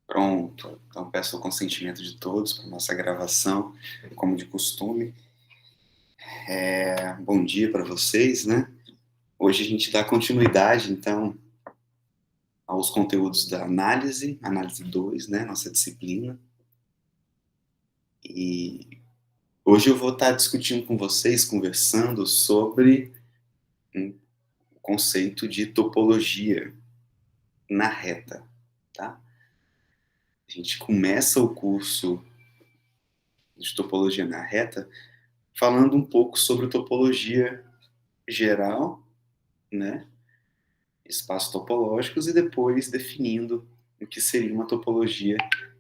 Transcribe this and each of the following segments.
Pronto. Então, peço o consentimento de todos para nossa gravação, como de costume. Bom dia para vocês, né? Hoje a gente dá continuidade, então, aos conteúdos da análise 2, né? Nossa disciplina. E hoje eu vou estar discutindo com vocês, conversando sobre o conceito de topologia na reta, tá? A gente começa o curso de topologia na reta falando um pouco sobre topologia geral, né? Espaços topológicos e depois definindo o que seria uma topologia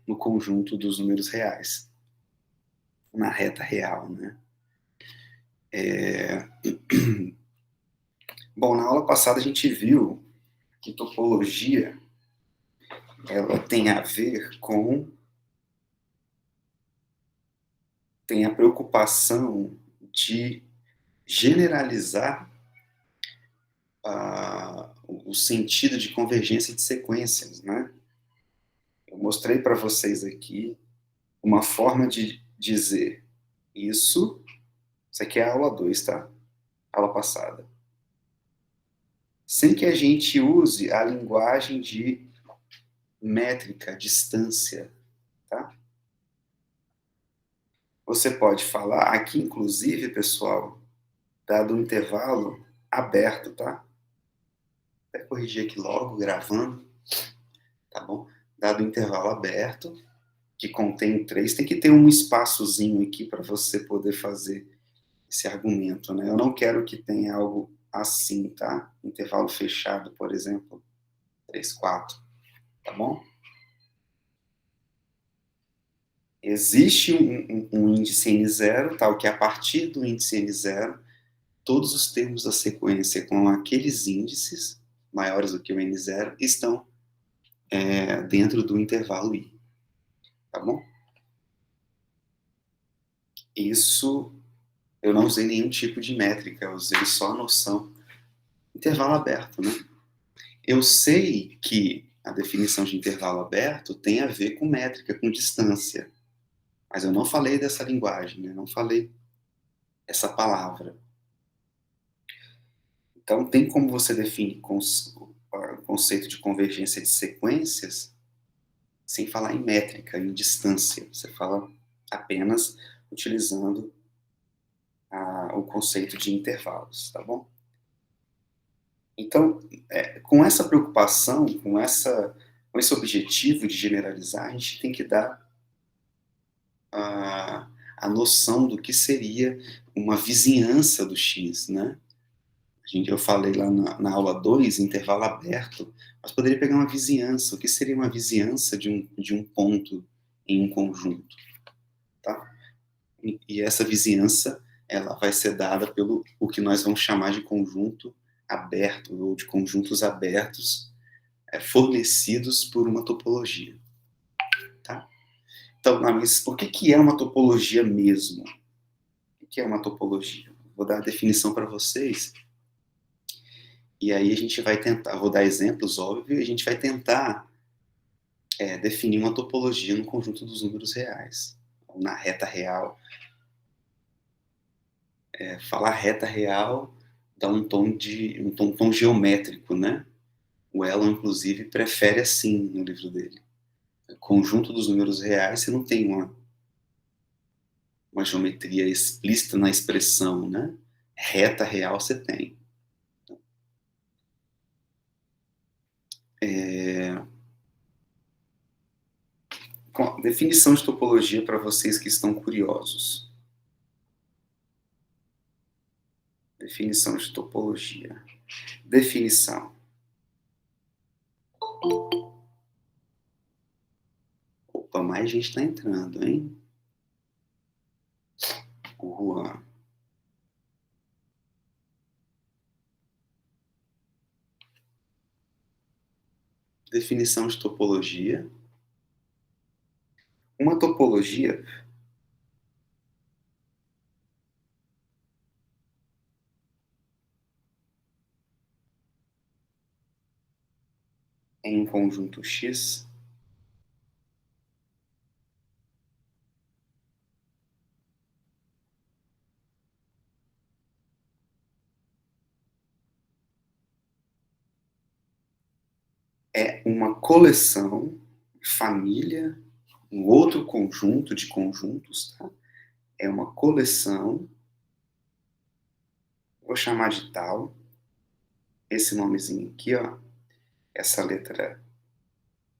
no conjunto dos números reais, na reta real, né? Bom, na aula passada a gente viu que topologia ela tem a ver com tem a preocupação de generalizar o sentido de convergência de sequências, né? Eu mostrei para vocês aqui uma forma de dizer isso aqui é a aula 2, tá? Aula passada. Sem que a gente use a linguagem de métrica, distância, tá? Você pode falar aqui, inclusive, pessoal, dado um intervalo aberto, tá? Vou corrigir aqui logo, gravando, tá bom? Dado um intervalo aberto, que contém 3, tem que ter um espaçozinho aqui para você poder fazer esse argumento, né? Eu não quero que tenha algo assim, tá? Intervalo fechado, por exemplo, 3, 4, tá bom? Existe um índice N0, tal que a partir do índice N0, todos os termos da sequência com aqueles índices maiores do que o N0 estão dentro do intervalo I, tá bom? Isso, eu não usei nenhum tipo de métrica, eu usei só a noção intervalo aberto, né? Eu sei que a definição de intervalo aberto tem a ver com métrica, com distância, mas eu não falei dessa linguagem, né? Não falei essa palavra. Então, tem como você definir o conceito de convergência de sequências sem falar em métrica, em distância. Você fala apenas utilizando o conceito de intervalos, tá bom? Então, com essa preocupação, com esse objetivo de generalizar, a gente tem que dar a noção do que seria uma vizinhança do X, né? Eu falei lá na aula 2, intervalo aberto, mas poderia pegar uma vizinhança. O que seria uma vizinhança de um ponto em um conjunto? Tá? E essa vizinhança ela vai ser dada pelo o que nós vamos chamar de conjunto aberto, ou de conjuntos abertos fornecidos por uma topologia. Tá? Então, mas por que é uma topologia mesmo? O que é uma topologia? Vou dar a definição para vocês. E aí a gente vai tentar, vou dar exemplos, óbvio, e a gente vai tentar definir uma topologia no conjunto dos números reais, na reta real. Falar reta real dá um tom geométrico, né? O Elon, inclusive, prefere assim no livro dele. Conjunto dos números reais, você não tem uma geometria explícita na expressão, né? Reta real você tem. Definição de topologia para vocês que estão curiosos. Definição de topologia. Definição. Opa, mais gente está entrando, hein? O Juan. Definição de topologia. Uma topologia em um conjunto X, é uma coleção, família, um outro conjunto de conjuntos, tá? É uma coleção, vou chamar de tal, esse nomezinho aqui, ó, essa letra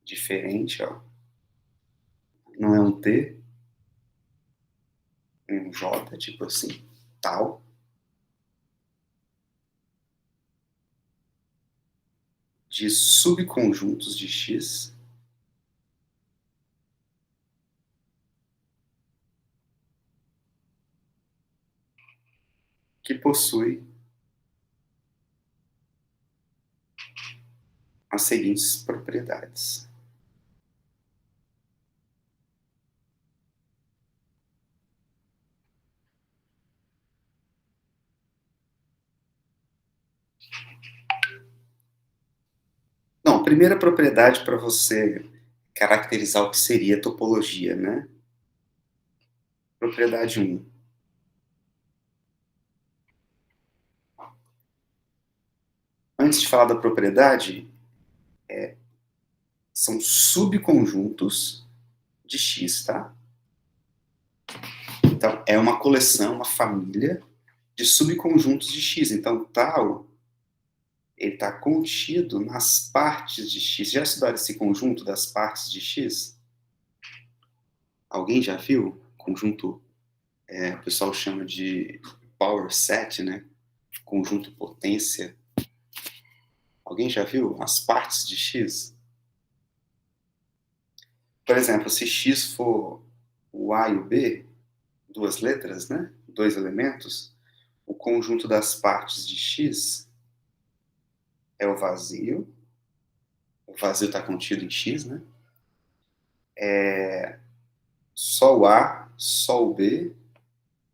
diferente, ó, não é um T, é um J, tipo assim, tal, de subconjuntos de X que possui as seguintes propriedades. Não, primeira propriedade para você caracterizar o que seria topologia, né? Propriedade 1. Antes de falar da propriedade, são subconjuntos de X, tá? Então, é uma coleção, uma família de subconjuntos de X. Então, tal, ele está contido nas partes de X. Já estudaram esse conjunto das partes de X? Alguém já viu? Conjunto, o pessoal chama de power set, né? Conjunto potência. Alguém já viu as partes de X? Por exemplo, se X for o A e o B, duas letras, né? Dois elementos, o conjunto das partes de X é o vazio. O vazio está contido em X, né? Só o A, só o B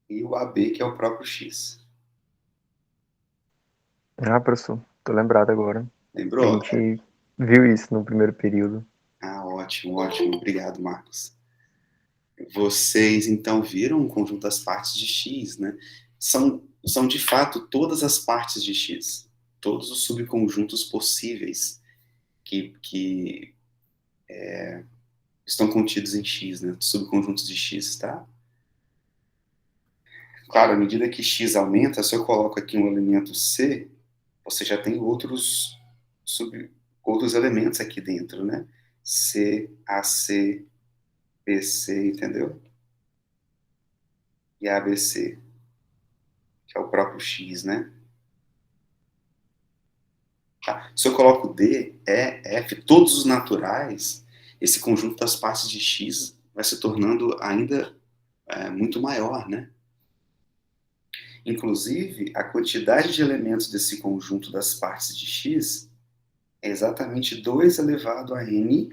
e o AB, que é o próprio X. Ah, professor, tô lembrado agora. A Lembrou? gente viu isso no primeiro período. Ah, ótimo, ótimo. Obrigado, Marcos. Vocês, então, viram o conjunto das partes de X, né? São, de fato, todas as partes de X. Todos os subconjuntos possíveis que estão contidos em X, né? Subconjuntos de X, tá? Claro, à medida que X aumenta, se eu coloco aqui um elemento C, você já tem sub, outros elementos aqui dentro, né? C, AC, BC, entendeu? E ABC, que é o próprio X, né? Tá? Se eu coloco D, E, F, todos os naturais, esse conjunto das partes de X vai se tornando ainda muito maior, né? Inclusive, a quantidade de elementos desse conjunto das partes de X é exatamente 2 elevado a n,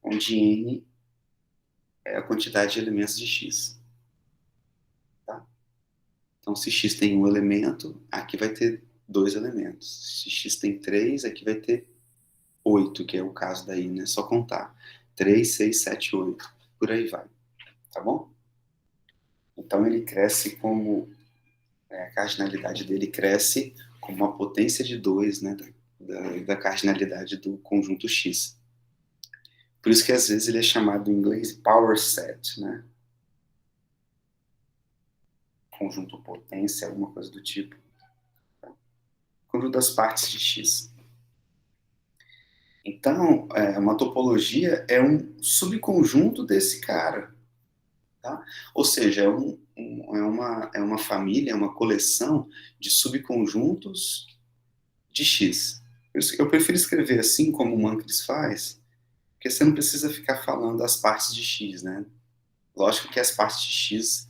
onde n é a quantidade de elementos de X. Tá? Então, se X tem um elemento, aqui vai ter 2 elementos. Se X tem 3, aqui vai ter 8, que é o caso daí, né? Só contar. 3, 6, 7, 8. Por aí vai. Tá bom? Então, ele cresce como... a cardinalidade dele cresce como uma potência de 2, né? Da cardinalidade do conjunto X. Por isso que, às vezes, ele é chamado em inglês power set, né? Conjunto potência, alguma coisa do tipo. Conjunto das partes de X. Então, uma topologia é um subconjunto desse cara. Tá? Ou seja, é uma família, é uma coleção de subconjuntos de X. Eu prefiro escrever assim, como o Mancris faz, porque você não precisa ficar falando as partes de X, né? Lógico que as partes de X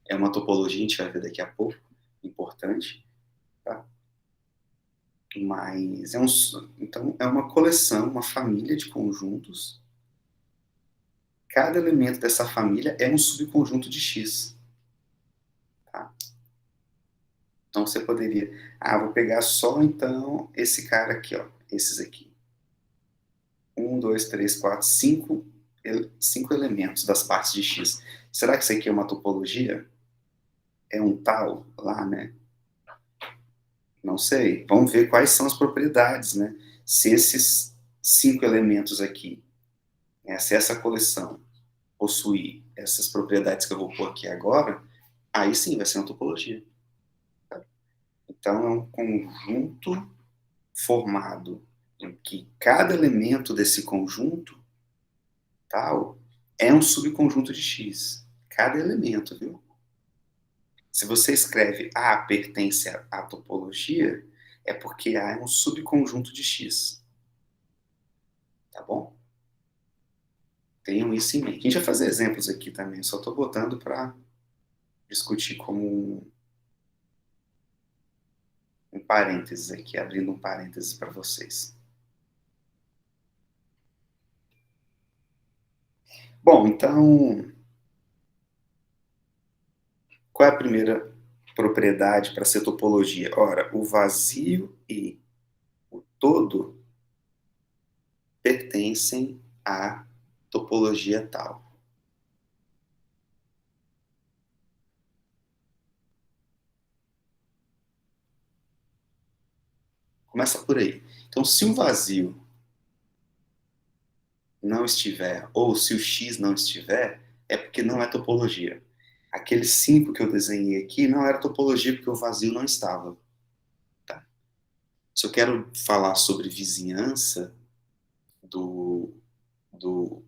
é uma topologia, a gente vai ver daqui a pouco, importante, tá? Mas então é uma coleção, uma família de conjuntos. Cada elemento dessa família é um subconjunto de X. Tá? Então você poderia, vou pegar só então esse cara aqui, ó, esses aqui. 1, 2, 3, 4, 5 elementos das partes de X. Será que isso aqui é uma topologia? É um tal lá, né? Não sei. Vamos ver quais são as propriedades, né? Se esses 5 elementos aqui, né, se essa coleção possuir essas propriedades que eu vou pôr aqui agora, aí sim vai ser uma topologia. Tá? Então, é um conjunto formado em que cada elemento desse conjunto tal é um subconjunto de X. Cada elemento, viu? Se você escreve A pertence à topologia, é porque A é um subconjunto de X. Tá bom? Tenham isso em mente. A gente vai fazer exemplos aqui também, só estou botando para discutir como um parênteses aqui, abrindo um parênteses para vocês. Bom, então, qual é a primeira propriedade para ser topologia? Ora, o vazio e o todo pertencem à topologia tal. Começa por aí. Então, se o vazio não estiver, ou se o X não estiver, é porque não é topologia. Aqueles 5 que eu desenhei aqui não era topologia porque o vazio não estava. Tá? Se eu quero falar sobre vizinhança do, do,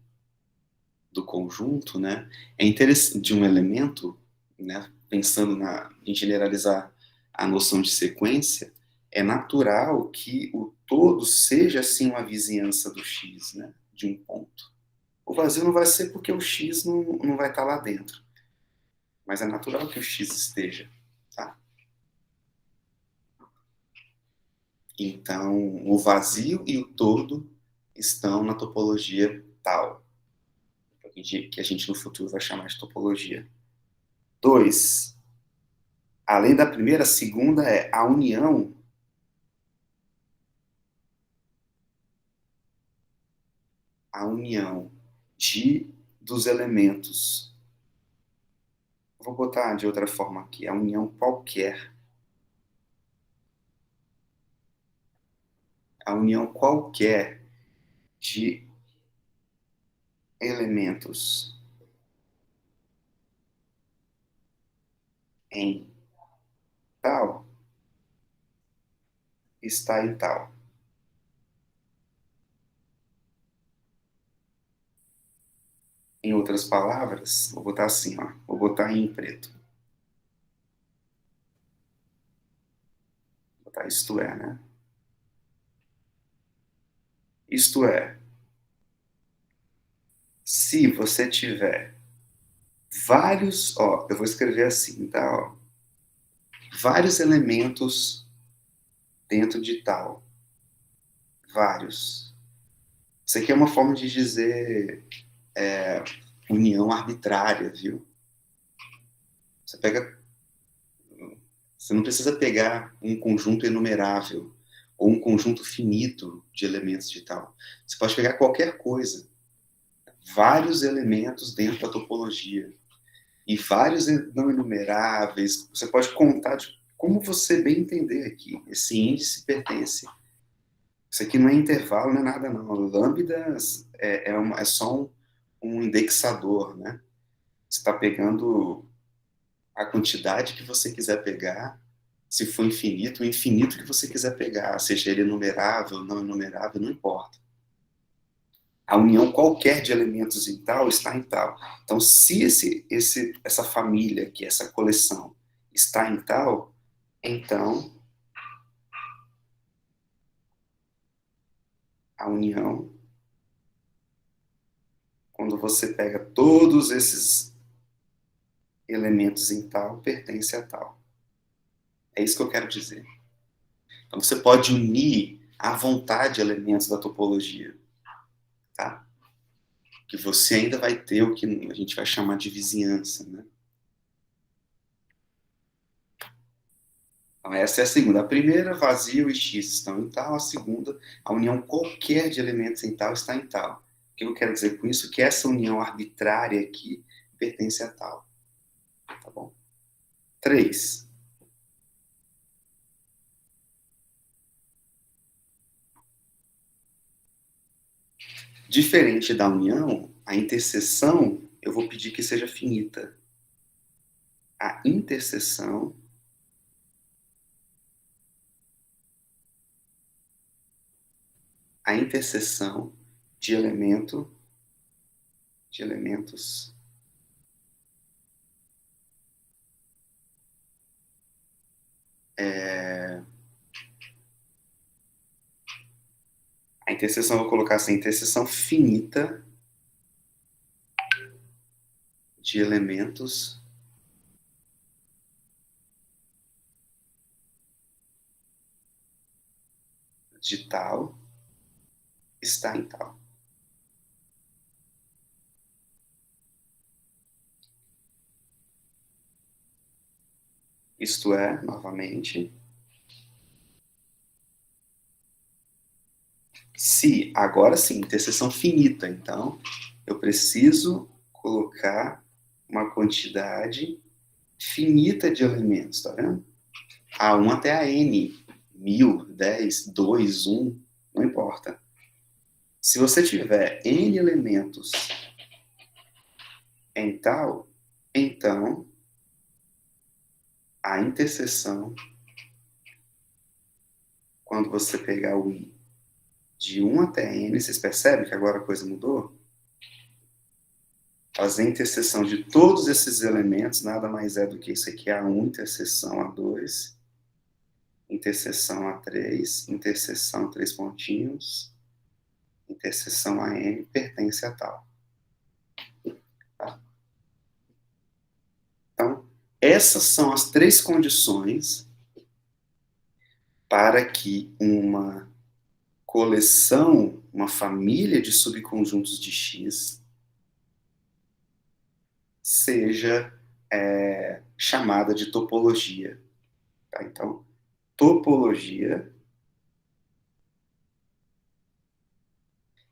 do conjunto, né, é interessante, de um elemento, né, pensando em generalizar a noção de sequência, é natural que o todo seja, assim, uma vizinhança do X, né, de um ponto. O vazio não vai ser porque o X não vai estar lá dentro. Mas é natural que o X esteja. Tá? Então, o vazio e o todo estão na topologia tal. Que a gente no futuro vai chamar de topologia. 2. Além da primeira, a segunda é a união dos elementos. Vou botar de outra forma aqui, a união qualquer. A união qualquer de elementos em tal está em tal. Em outras palavras, vou botar assim, ó, vou botar em preto. Vou botar isto é, né? Isto é, se você tiver vários, ó, eu vou escrever assim, tá? Ó, vários elementos dentro de tal. Vários. Isso aqui é uma forma de dizer união arbitrária, viu? Você pega, você não precisa pegar um conjunto enumerável ou um conjunto finito de elementos de tal. Você pode pegar qualquer coisa, vários elementos dentro da topologia e vários não enumeráveis. Você pode contar de como você bem entender aqui. Esse índice pertence. Isso aqui não é intervalo, não é nada, não. Lambda é só um indexador, né? Você está pegando a quantidade que você quiser pegar, se for infinito, o infinito que você quiser pegar, seja ele enumerável, não enumerável, não importa. A união qualquer de elementos em tal está em tal. Então, se essa família aqui, essa coleção, está em tal, então a união, quando você pega todos esses elementos em tal, pertence a tal. É isso que eu quero dizer. Então, você pode unir à vontade elementos da topologia, tá? Que você ainda vai ter o que a gente vai chamar de vizinhança, né? Então, essa é a segunda. A primeira, vazio e X estão em tal. A segunda, a união qualquer de elementos em tal está em tal. O que eu quero dizer com isso? Que essa união arbitrária aqui pertence a tal. Tá bom? 3. Diferente da união, a interseção, eu vou pedir que seja finita. A interseção de elementos a interseção, vou colocar assim, interseção finita de elementos de tal está em tal. Isto é, novamente, se, agora sim, interseção finita, então, eu preciso colocar uma quantidade finita de elementos, tá vendo? A1 até a N, 1000, 10, 2, 1, não importa. Se você tiver N elementos em tal, então a interseção, quando você pegar o I de 1 até N, vocês percebem que agora a coisa mudou? Fazer a interseção de todos esses elementos nada mais é do que isso aqui, A1, interseção A2, interseção A3, interseção 3 pontinhos, interseção AM pertence a tal. Tá? Então, essas são as 3 condições para que uma coleção, uma família de subconjuntos de X seja chamada de topologia. Tá? Então, topologia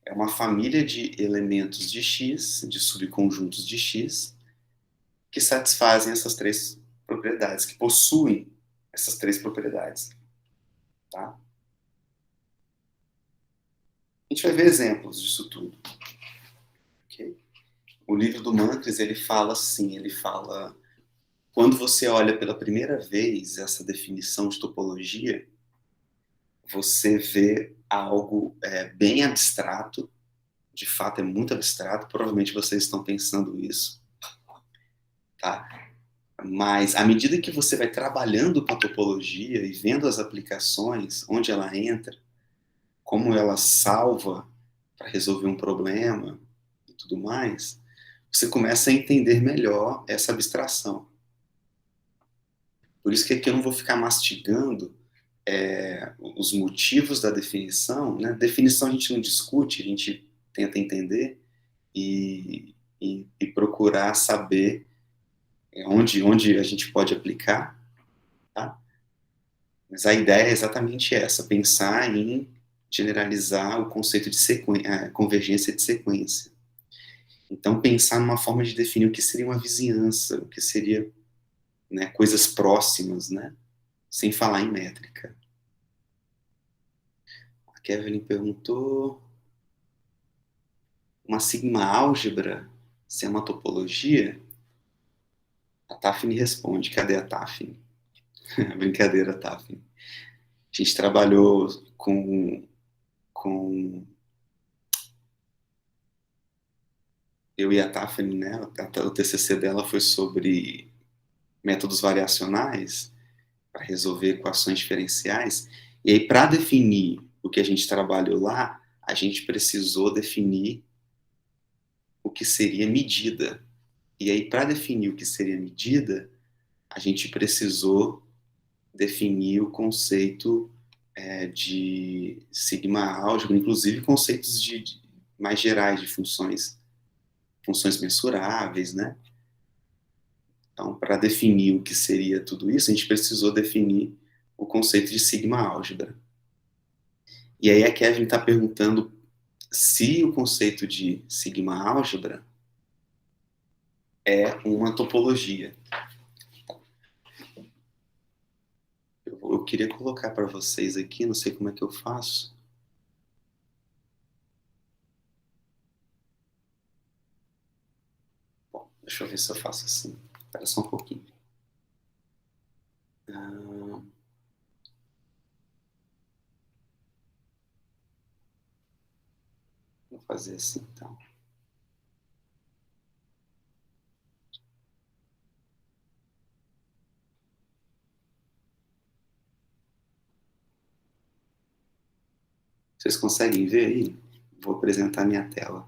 é uma família de elementos de X, de subconjuntos de X, que satisfazem essas 3 propriedades, que possuem essas 3 propriedades. Tá? A gente vai ver exemplos disso tudo. Okay? O livro do Mantris, ele fala assim, quando você olha pela primeira vez essa definição de topologia, você vê algo bem abstrato, de fato é muito abstrato, provavelmente vocês estão pensando isso, tá? Mas à medida que você vai trabalhando com a topologia e vendo as aplicações, onde ela entra, como ela salva para resolver um problema e tudo mais, você começa a entender melhor essa abstração. Por isso que aqui eu não vou ficar mastigando os motivos da definição, né? Definição a gente não discute, a gente tenta entender e procurar saber onde a gente pode aplicar, tá? Mas a ideia é exatamente essa, pensar em generalizar o conceito de convergência de sequência. Então, pensar numa forma de definir o que seria uma vizinhança, o que seria, né, coisas próximas, né? Sem falar em métrica. A Kevin perguntou: uma sigma-álgebra, se é uma topologia? A Tafni responde: cadê a Tafni? Brincadeira, Tafni. A gente trabalhou com eu e a Tafni, né? O TCC dela foi sobre métodos variacionais para resolver equações diferenciais. E aí, para definir o que a gente trabalhou lá, a gente precisou definir o que seria medida. E aí, para definir o que seria medida, a gente precisou definir o conceito de sigma-álgebra, inclusive conceitos mais gerais de funções mensuráveis, né? Então, para definir o que seria tudo isso, a gente precisou definir o conceito de sigma álgebra. E aí a Kevin está perguntando se o conceito de sigma álgebra é uma topologia. Eu queria colocar para vocês aqui, não sei como é que eu faço. Bom, deixa eu ver se eu faço assim. Espera só um pouquinho. Vou fazer assim, então. Vocês conseguem ver aí? Vou apresentar minha tela.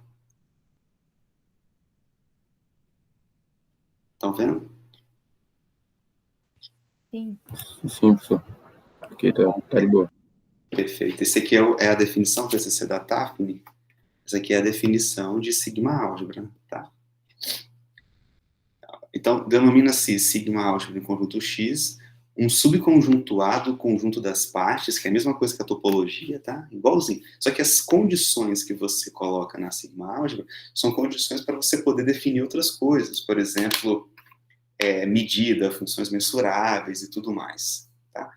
Estão vendo? Sim. Sim, professor. Ok, tá de boa. Perfeito. Esse aqui é a definição PCC da TAFNI. Essa aqui é a definição de sigma álgebra, tá? Então, denomina-se sigma álgebra em conjunto X um subconjunto A do conjunto das partes, que é a mesma coisa que a topologia, tá? Igualzinho. Só que as condições que você coloca na sigma álgebra são condições para você poder definir outras coisas. Por exemplo, medida, funções mensuráveis e tudo mais, tá?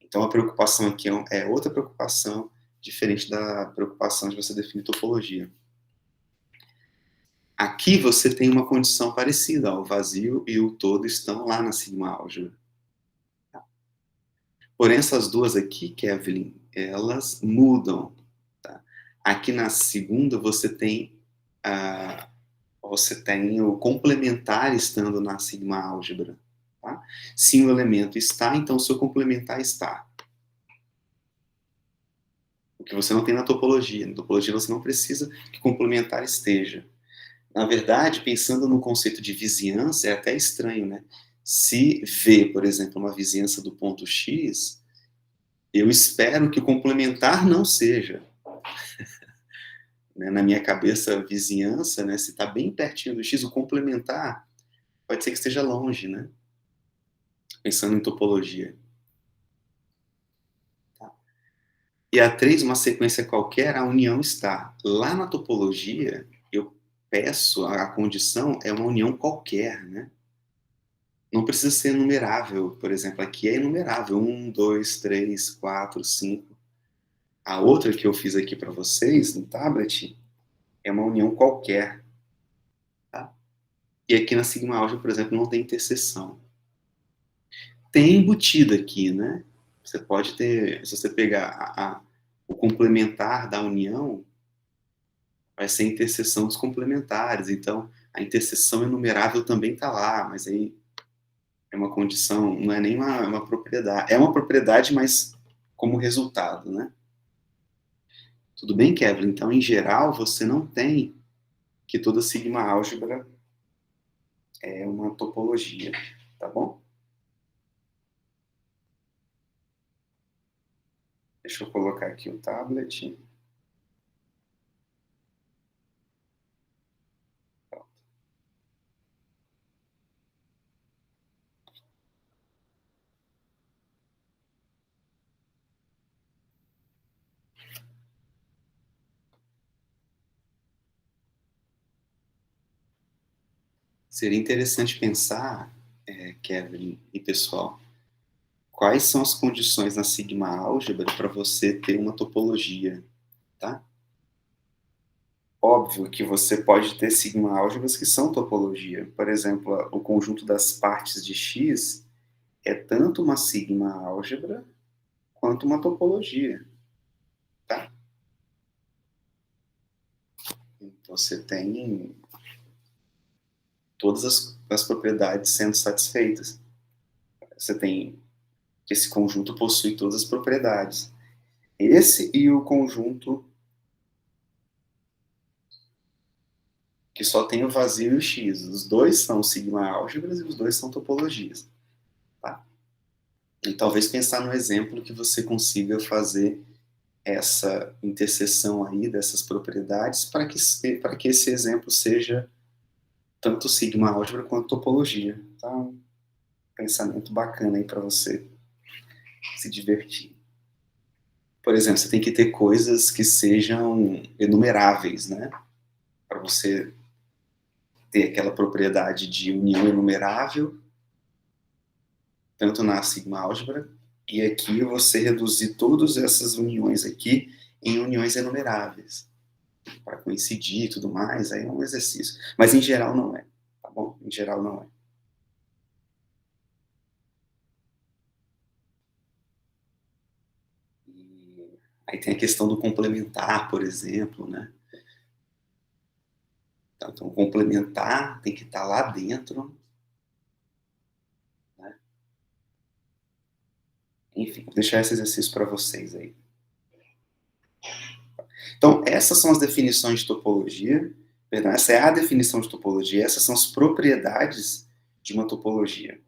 Então, a preocupação aqui é outra preocupação, diferente da preocupação de você definir topologia. Aqui você tem uma condição parecida, ó, o vazio e o todo estão lá na sigma álgebra. Tá? Porém, essas duas aqui, Kevin, elas mudam. Tá? Aqui na segunda você tem o complementar estando na sigma álgebra. Tá? Se o elemento está, então o seu complementar está. O que você não tem na topologia. Na topologia você não precisa que o complementar esteja. Na verdade, pensando no conceito de vizinhança, é até estranho, né? Se V, por exemplo, uma vizinhança do ponto X, eu espero que o complementar não seja. Na minha cabeça, vizinhança, né? Se está bem pertinho do X, o complementar pode ser que esteja longe, né? Pensando em topologia. Tá? E a 3, uma sequência qualquer, a união está. Lá na topologia, eu peço, a condição é uma união qualquer, né? Não precisa ser enumerável, por exemplo, aqui é enumerável, 1, 2, 3, 4, 5. A outra que eu fiz aqui para vocês, no tablet, é uma união qualquer. Tá? E aqui na sigma álgebra, por exemplo, não tem interseção. Tem embutida aqui, né? Você pode ter, se você pegar o complementar da união, vai ser a interseção dos complementares. Então, a interseção enumerável também está lá, mas aí é uma condição, não é nem uma propriedade. É uma propriedade, mas como resultado, né? Tudo bem, Kevin? Então, em geral, você não tem que toda sigma álgebra é uma topologia, tá bom? Deixa eu colocar aqui o tablet. Seria interessante pensar, Kevin e pessoal, quais são as condições na sigma álgebra para você ter uma topologia, tá? Óbvio que você pode ter sigma álgebras que são topologia. Por exemplo, o conjunto das partes de X é tanto uma sigma álgebra quanto uma topologia, tá? Então, você tem todas as propriedades sendo satisfeitas. Você tem que esse conjunto possui todas as propriedades. Esse e o conjunto que só tem o vazio e o X. Os dois são sigma álgebras e os dois são topologias. Tá? E talvez pensar no exemplo que você consiga fazer essa interseção aí dessas propriedades para que esse exemplo seja tanto sigma álgebra quanto topologia. Tá? Um pensamento bacana aí para você se divertir. Por exemplo, você tem que ter coisas que sejam enumeráveis, né? Para você ter aquela propriedade de união enumerável, tanto na sigma álgebra, e aqui você reduzir todas essas uniões aqui em uniões enumeráveis, para coincidir e tudo mais, aí é um exercício. Mas em geral não é, tá bom? Em geral não é. E aí tem a questão do complementar, por exemplo, né? Então, complementar tem que estar lá dentro, né? Enfim, vou deixar esse exercício para vocês aí. Então, essas são as definições de topologia. Perdão, essa é a definição de topologia, essas são as propriedades de uma topologia.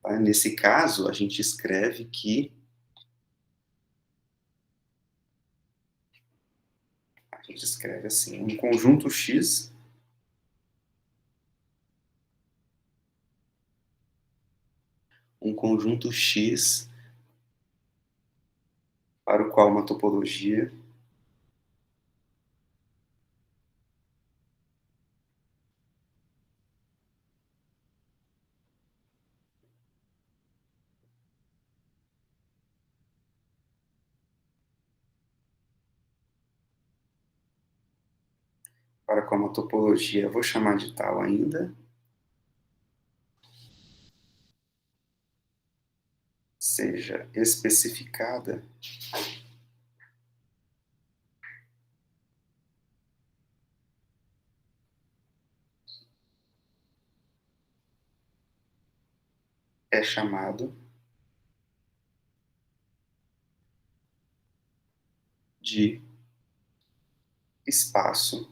Tá? Nesse caso, a gente escreve que a gente escreve assim, um conjunto X para o qual uma topologia eu vou chamar de tal ainda, seja especificada é chamado de espaço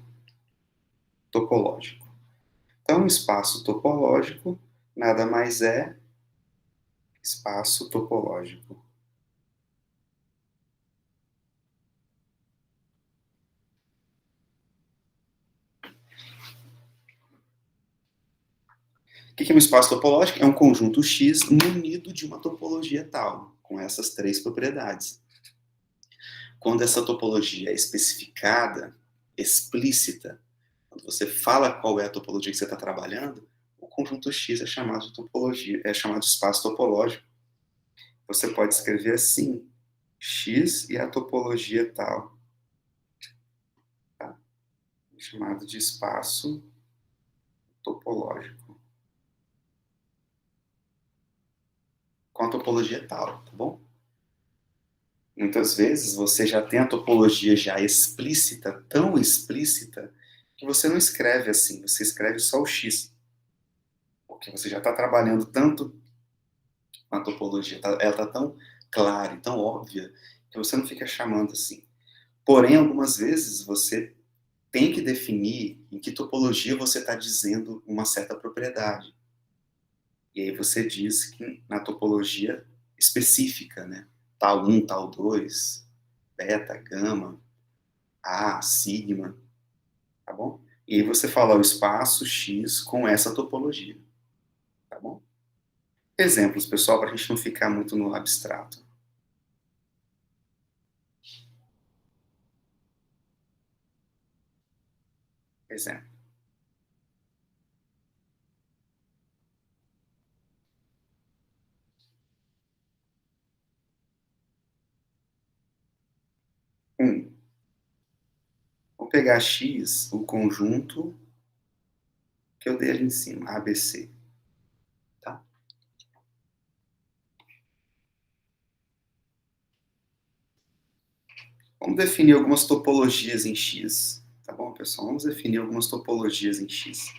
topológico. Então, espaço topológico nada mais é espaço topológico. O que é um espaço topológico? É um conjunto X munido de uma topologia tal, com essas três propriedades. Quando essa topologia é especificada, explícita, quando você fala qual é a topologia que você está trabalhando, o conjunto X é chamado de topologia, é chamado de espaço topológico. Você pode escrever assim, X e a topologia tal. Tá? É chamado de espaço topológico. Com a topologia tal, tá bom? Muitas vezes você já tem a topologia já explícita, tão explícita, que você não escreve assim, você escreve só o X. Porque você já está trabalhando tanto com a topologia, ela está tão clara e tão óbvia, que você não fica chamando assim. Porém, algumas vezes você tem que definir em que topologia você está dizendo uma certa propriedade. E aí você diz que na topologia específica, né? Tal 1, tal 2, beta, gama, A, sigma, tá bom? E aí você fala o espaço X com essa topologia, tá bom? Exemplos, pessoal, para a gente não ficar muito no abstrato. Exemplo. Vou pegar X, o conjunto que eu dei ali em cima, ABC. Tá? Vamos definir algumas topologias em X. Tá bom, pessoal? Vamos definir algumas topologias em X.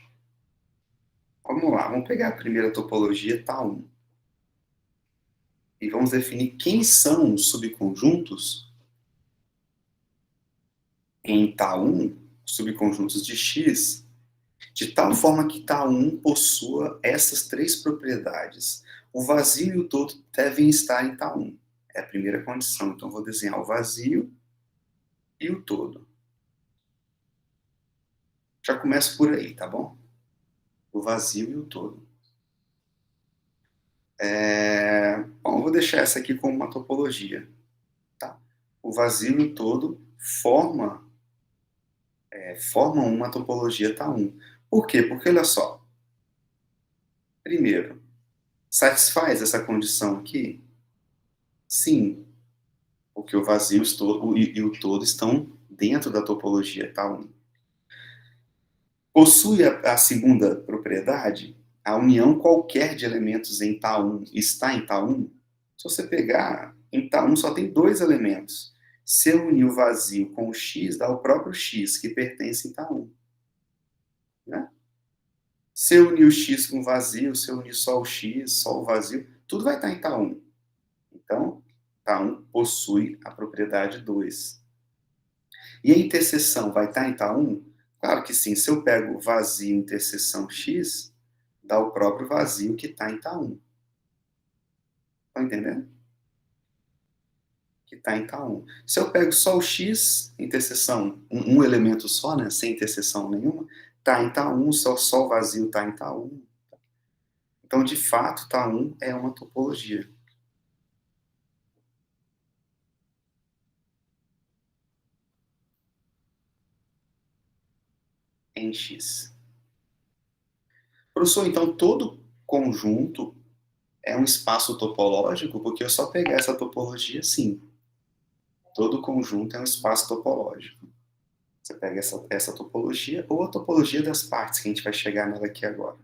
Vamos lá, vamos pegar a primeira topologia, tal 1. E vamos definir quem são os subconjuntos em tal 1, subconjuntos de X, de tal forma que tal 1 possua essas três propriedades. O vazio e o todo devem estar em tal 1. É a primeira condição. Então, vou desenhar o vazio e o todo. Já começo por aí, tá bom? O vazio e o todo. Bom, eu vou deixar essa aqui como uma topologia. Tá? O vazio e o todo formam uma topologia T1. Por quê? Porque, olha só, primeiro, satisfaz essa condição aqui? Sim, porque o vazio e o todo estão dentro da topologia T1. Possui a segunda propriedade? A união qualquer de elementos em T1 está em T1? Se você pegar, em T1 só tem dois elementos. Se eu unir o vazio com o X, dá o próprio X, que pertence em T1. Né? Se eu unir o X com o vazio, se eu unir só o X, só o vazio, tudo vai estar em T1. Então, T1 possui a propriedade 2. E a interseção vai estar em T1? Claro que sim. Se eu pego vazio interseção X, dá o próprio vazio que está em T1. Estão entendendo? Que está em T1. Se eu pego só o X, interseção, um elemento só, né, sem interseção nenhuma, está em T1, só o vazio está em T1. Então, de fato, T1 é uma topologia. Em X. Professor, então todo conjunto é um espaço topológico? Porque eu só pegar essa topologia, sim. Todo conjunto é um espaço topológico. Você pega essa topologia ou a topologia das partes, que a gente vai chegar nela aqui agora.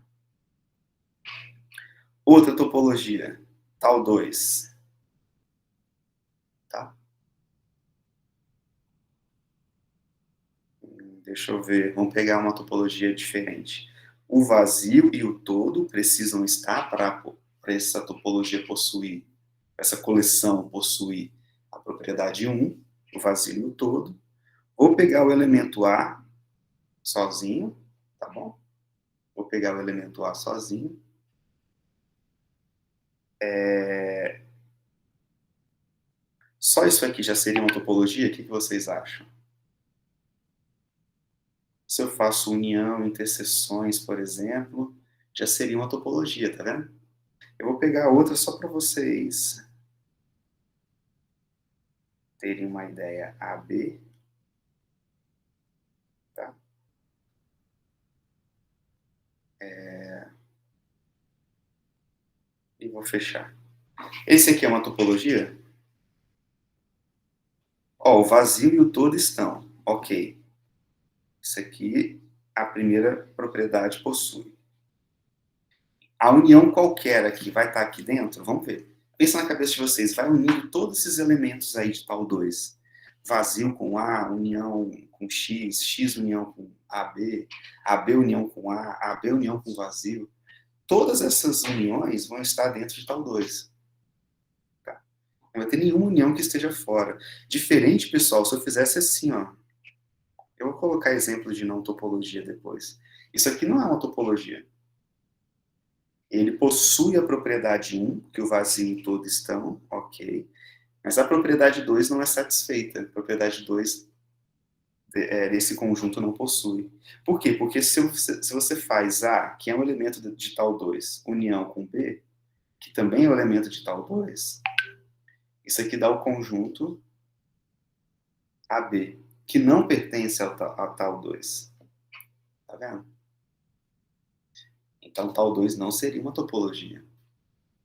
Outra topologia, tal 2. Tá? Deixa eu ver, vamos pegar uma topologia diferente. O vazio e o todo precisam estar para essa topologia possuir, essa coleção possuir a propriedade 1, o vazio e o todo. Vou pegar o elemento A sozinho, tá bom? Vou pegar o elemento A sozinho. Só isso aqui já seria uma topologia? O que vocês acham? Se eu faço união, interseções, por exemplo, já seria uma topologia, tá vendo? Eu vou pegar outra só para vocês terem uma ideia. AB. Tá? E vou fechar. Esse aqui é uma topologia? Ó, o vazio e o todo estão. Ok. Isso aqui, a primeira propriedade possui. A união qualquer aqui vai estar aqui dentro? Vamos ver. Pensa na cabeça de vocês. Vai unindo todos esses elementos aí de tal 2. Vazio com A, união com X, X união com AB, AB união com A, AB união com vazio. Todas essas uniões vão estar dentro de tal 2. Tá? Não vai ter nenhuma união que esteja fora. Diferente, pessoal, se eu fizesse assim, ó. Eu vou colocar exemplo de não topologia depois. Isso aqui não é uma topologia. Ele possui a propriedade 1, que o vazio e todo estão, ok. Mas a propriedade 2 não é satisfeita. A propriedade 2 desse conjunto não possui. Por quê? Porque se você faz A, que é um elemento de tal 2, união com B, que também é um elemento de tal 2, isso aqui dá o conjunto AB, que não pertence ao tal 2. Tá vendo? Então, tal 2 não seria uma topologia.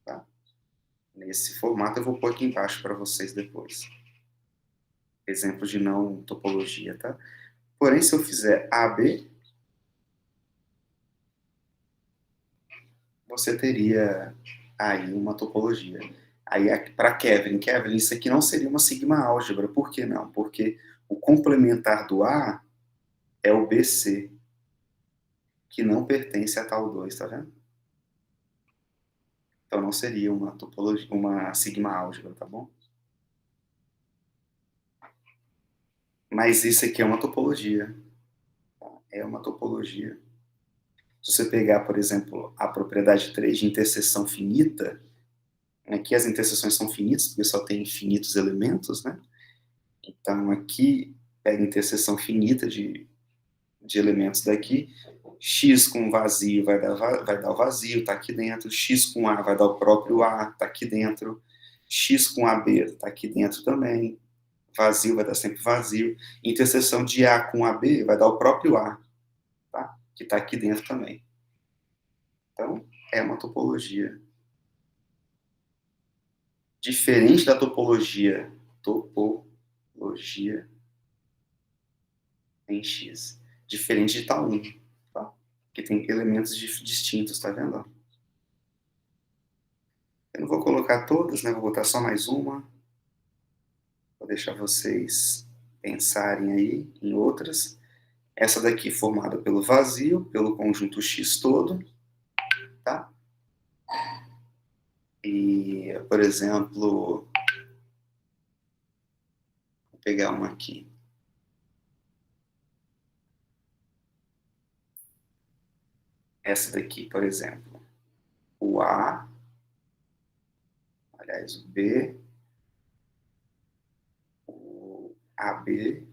Tá? Nesse formato, eu vou pôr aqui embaixo para vocês depois. Exemplo de não topologia, tá? Porém, se eu fizer AB, você teria aí uma topologia. Aí, para Kevin, isso aqui não seria uma sigma álgebra. Por que não? Porque o complementar do A é o BC, que não pertence a tal 2, tá vendo? Então, não seria uma topologia, uma sigma álgebra, tá bom? Mas isso aqui é uma topologia. É uma topologia. Se você pegar, por exemplo, a propriedade 3 de interseção finita, aqui as interseções são finitas, porque só tem infinitos elementos, né? Então, aqui pega a interseção finita de elementos daqui, X com vazio vai dar o vazio, está aqui dentro. X com A vai dar o próprio A, está aqui dentro. X com AB está aqui dentro também. Vazio vai dar sempre vazio. Interseção de A com AB vai dar o próprio A, tá? Que está aqui dentro também. Então, é uma topologia. Diferente da topologia em X. Diferente de tal 1, tá? Que tem elementos distintos, tá vendo? Eu não vou colocar todas, né? Vou botar só mais uma. Vou deixar vocês pensarem aí em outras. Essa daqui formada pelo vazio, pelo conjunto X todo, tá? E, por exemplo, vou pegar uma aqui. Essa daqui, por exemplo. O A, aliás, o B, o AB,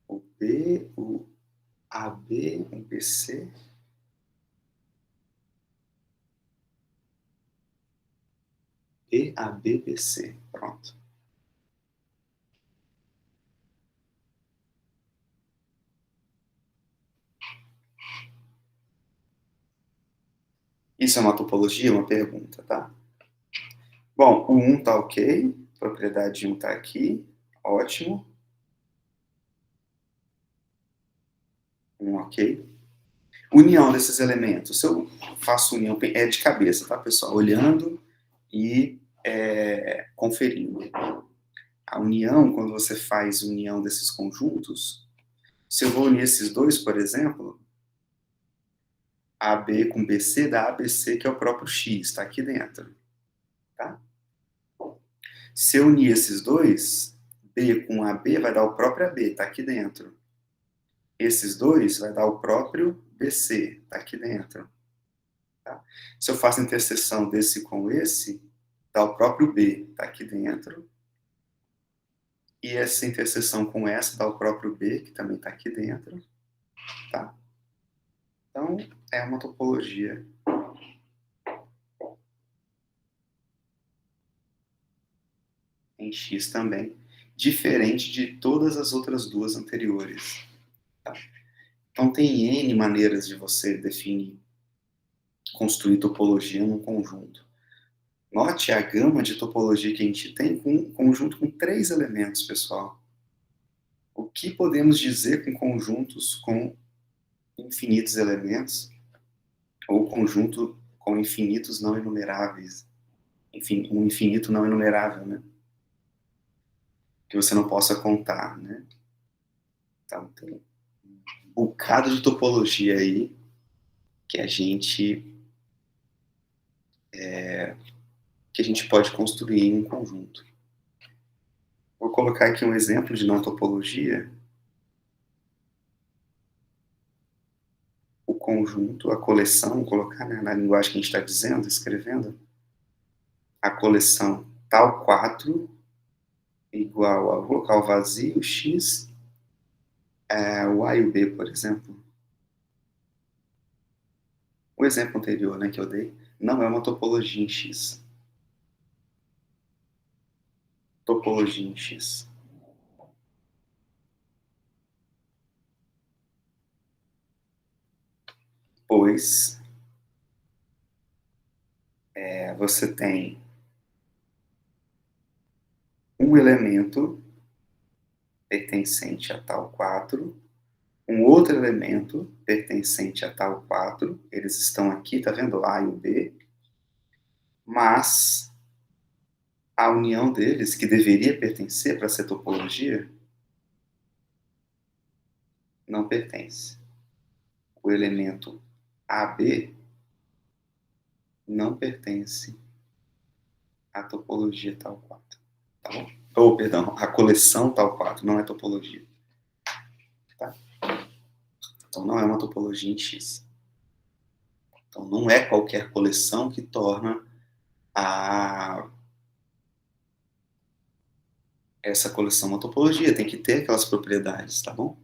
o B, o AB, o BC, EAB, BC. Pronto. Isso é uma topologia? Uma pergunta, tá? Bom, o 1 tá ok, propriedade 1 tá aqui, ótimo. 1 ok. União desses elementos. Se eu faço união, é de cabeça, tá, pessoal? Olhando e conferindo. A união, quando você faz união desses conjuntos, se eu vou unir esses dois, por exemplo, AB com BC dá ABC, que é o próprio X, está aqui dentro. Tá? Se eu unir esses dois, B com AB vai dar o próprio AB, está aqui dentro. Esses dois vai dar o próprio BC, está aqui dentro. Tá? Se eu faço interseção desse com esse, dá o próprio B, está aqui dentro. E essa interseção com essa dá o próprio B, que também está aqui dentro. Tá? Então, é uma topologia. Em X também, diferente de todas as outras duas anteriores. Tá? Então, tem N maneiras de você definir, construir topologia num conjunto. Note a gama de topologia que a gente tem com um conjunto com 3 elementos, pessoal. O que podemos dizer com conjuntos com infinitos elementos? Ou conjunto com infinitos não enumeráveis? Enfim, um infinito não enumerável, né? Que você não possa contar, né? Então, tem um bocado de topologia aí que a gente pode construir em um conjunto. Vou colocar aqui um exemplo de não topologia. O conjunto, a coleção, vou colocar, né, na linguagem que a gente está dizendo, escrevendo. A coleção tal 4 igual ao vocal vazio x, o A e o B, por exemplo. O exemplo anterior, né, que eu dei, não é uma topologia em X. Topologia em X. Pois você tem um elemento pertencente a tal 4, um outro elemento pertencente a tal 4, eles estão aqui, tá vendo? O A e o B, mas a união deles, que deveria pertencer para ser topologia, não pertence. O elemento AB não pertence à topologia tal 4. Tá bom? Ou, perdão, a coleção tal 4 não é topologia. Tá? Então, não é uma topologia em X. Então, não é qualquer coleção que torna essa coleção é uma topologia, tem que ter aquelas propriedades, tá bom?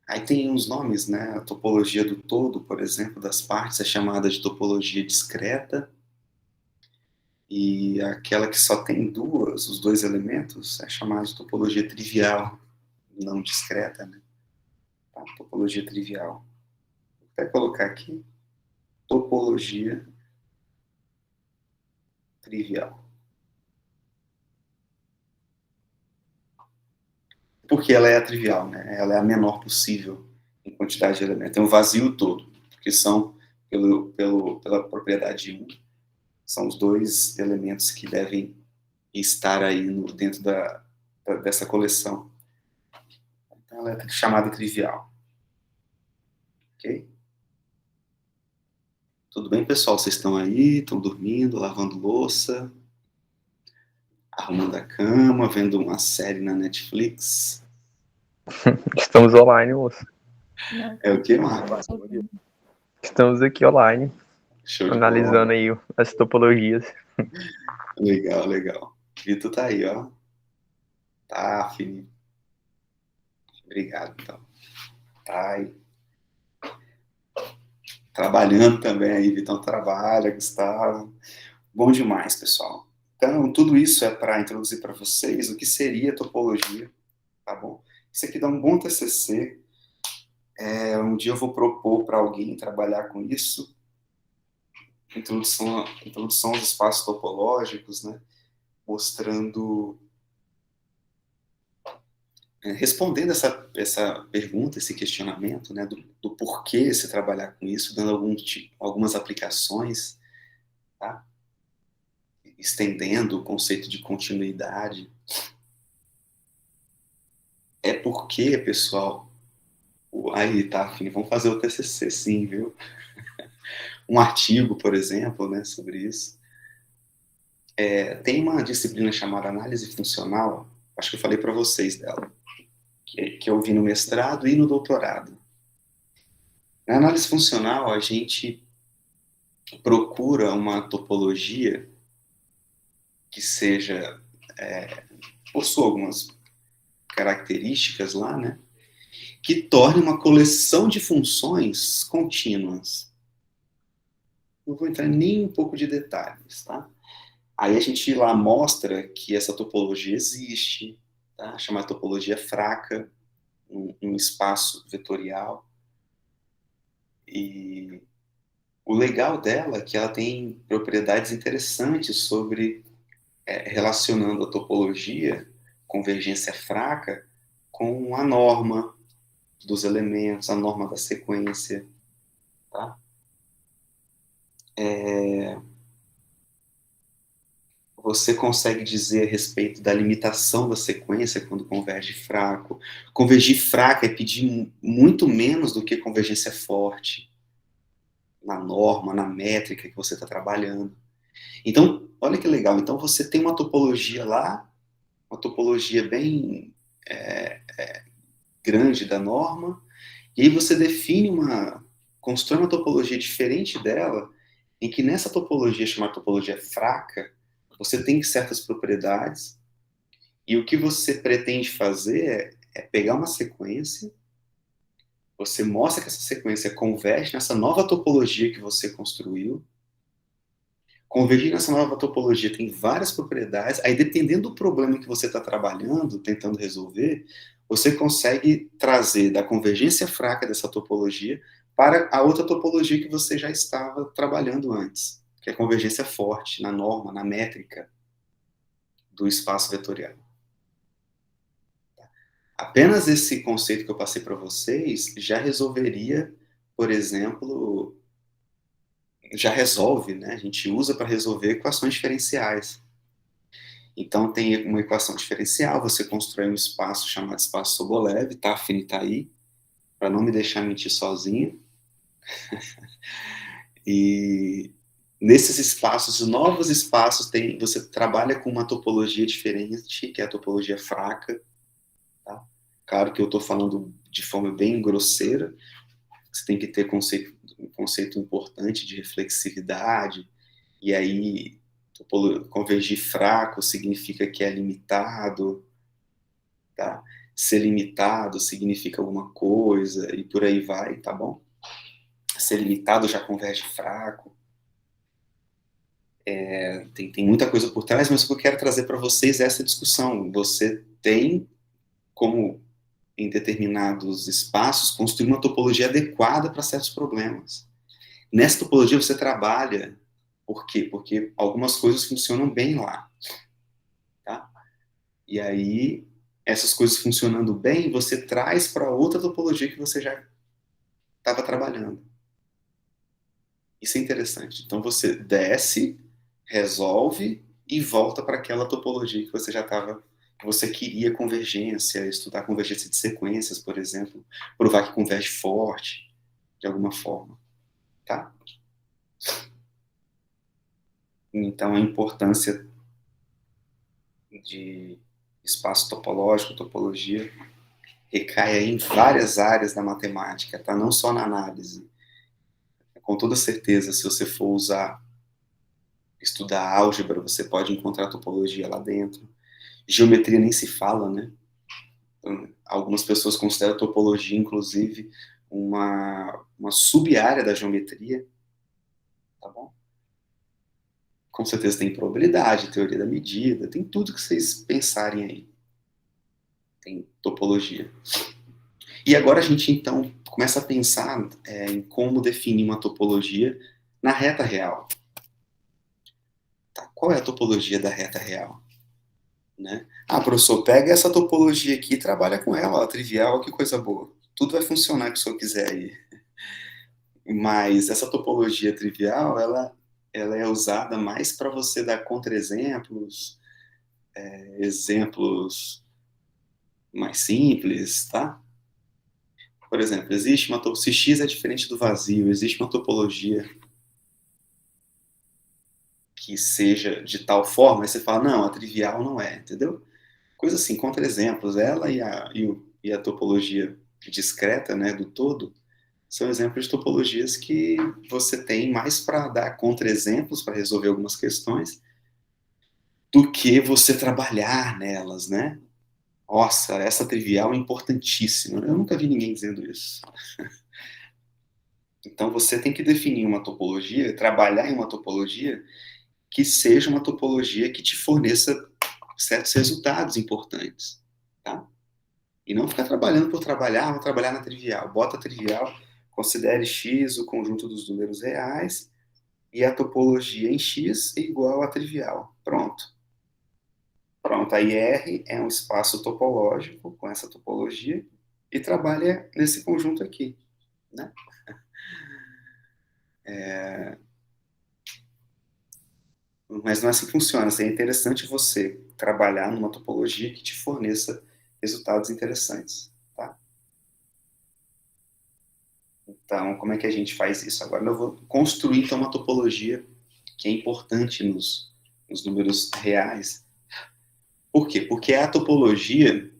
Aí tem uns nomes, né? A topologia do todo, por exemplo, das partes, é chamada de topologia discreta. E aquela que só tem os dois elementos, é chamada de topologia trivial, não discreta, né? Tá? Topologia trivial. Vou até colocar aqui, topologia trivial. Porque ela é a trivial, né? Ela é a menor possível em quantidade de elementos. Tem um vazio todo, porque são, pela propriedade 1, são os dois elementos que devem estar aí dentro dessa coleção. Então, ela é chamada trivial. Ok? Tudo bem, pessoal? Vocês estão aí? Estão dormindo, lavando louça, arrumando a cama, vendo uma série na Netflix? Estamos online, moço. É o que, Marcos? Estamos aqui online, Show de analisando bola. aí as topologias. Legal, legal. Vitor tá aí, ó. Tá, Felipe. Obrigado, então. Tá aí. Trabalhando também aí, Vitão trabalha, Gustavo. Bom demais, pessoal. Então, tudo isso é para introduzir para vocês o que seria topologia, tá bom? Isso aqui dá um bom TCC. Um dia eu vou propor para alguém trabalhar com isso. Introdução aos espaços topológicos, né? Mostrando, respondendo essa pergunta, esse questionamento, né? Do porquê se trabalhar com isso, dando algumas aplicações, tá? Estendendo o conceito de continuidade. É porque, pessoal, aí tá, Fini, vamos fazer o TCC sim, viu? Um artigo, por exemplo, né, sobre isso. Tem uma disciplina chamada análise funcional, acho que eu falei para vocês dela, que eu vi no mestrado e no doutorado. Na análise funcional, a gente procura uma topologia que seja, possua algumas características lá, né, que torne uma coleção de funções contínuas. Não vou entrar nem um pouco de detalhes, tá? Aí a gente lá mostra que essa topologia existe, tá? Chama topologia fraca, um espaço vetorial. E o legal dela é que ela tem propriedades interessantes sobre relacionando a topologia, convergência fraca, com a norma dos elementos, a norma da sequência, tá? Você consegue dizer a respeito da limitação da sequência quando converge fraco. Convergir fraco é pedir muito menos do que convergência forte na norma, na métrica que você está trabalhando. Então, olha que legal. Então, você tem uma topologia lá, uma topologia bem grande da norma, e aí você constrói uma topologia diferente dela, em que nessa topologia chamada topologia fraca, você tem certas propriedades, e o que você pretende fazer é pegar uma sequência, você mostra que essa sequência converge nessa nova topologia que você construiu, convergir nessa nova topologia tem várias propriedades, aí dependendo do problema que você está trabalhando, tentando resolver, você consegue trazer da convergência fraca dessa topologia para a outra topologia que você já estava trabalhando antes, que é a convergência forte, na norma, na métrica do espaço vetorial. Apenas esse conceito que eu passei para vocês já resolveria, por exemplo, já resolve, né? A gente usa para resolver equações diferenciais. Então, tem uma equação diferencial, você constrói um espaço chamado espaço Sobolev, tá? A Fini tá aí, para não me deixar mentir sozinho. E nesses espaços, novos espaços, você trabalha com uma topologia diferente, que é a topologia fraca, tá? Claro que eu estou falando de forma bem grosseira, você tem que ter um conceito importante de reflexividade, e aí Convergir fraco significa que é limitado, tá? Ser limitado significa alguma coisa, e por aí vai, tá bom? Ser limitado já converge fraco. Tem muita coisa por trás, mas o que eu quero trazer para vocês é essa discussão. Você tem como, em determinados espaços, construir uma topologia adequada para certos problemas. Nessa topologia você trabalha, por quê? Porque algumas coisas funcionam bem lá, tá? E aí, essas coisas funcionando bem, você traz para outra topologia que você já estava trabalhando. Isso é interessante. Então você desce, resolve e volta para aquela topologia que você já estava, que você queria convergência, estudar convergência de sequências, por exemplo, provar que converge forte, de alguma forma, tá? Então a importância de espaço topológico, topologia, recai aí em várias áreas da matemática, tá? Não só na análise. Com toda certeza, se você for estudar álgebra, você pode encontrar topologia lá dentro. Geometria nem se fala, né? Então, algumas pessoas consideram topologia, inclusive, uma sub-área da geometria, tá bom? Com certeza tem probabilidade, teoria da medida, tem tudo que vocês pensarem aí. Tem topologia. E agora a gente, então, começa a pensar em como definir uma topologia na reta real. Tá? Qual é a topologia da reta real? Né? Ah, professor, pega essa topologia aqui e trabalha com ela, ó, trivial, que coisa boa. Tudo vai funcionar que o senhor quiser aí. Mas essa topologia trivial, ela é usada mais para você dar contra-exemplos, exemplos mais simples, tá? Por exemplo, existe uma se X é diferente do vazio, existe uma topologia que seja de tal forma, aí você fala, não, a trivial não é, entendeu? Coisa assim, contra-exemplos, ela e a topologia discreta, né, do todo, são exemplos de topologias que você tem mais para dar contra-exemplos, para resolver algumas questões, do que você trabalhar nelas, né? Nossa, essa trivial é importantíssima. Eu nunca vi ninguém dizendo isso. Então você tem que definir uma topologia, trabalhar em uma topologia que seja uma topologia que te forneça certos resultados importantes, tá? E não ficar trabalhando por trabalhar, vou trabalhar na trivial. Bota a trivial, considere X o conjunto dos números reais e a topologia em X é igual a trivial. Pronto. Pronto, aí R é um espaço topológico com essa topologia e trabalha nesse conjunto aqui, né? Mas não é assim que funciona. Assim, é interessante você trabalhar numa topologia que te forneça resultados interessantes, tá? Então, como é que a gente faz isso? Agora eu vou construir, então, uma topologia que é importante nos números reais. Por quê? Porque é a topologia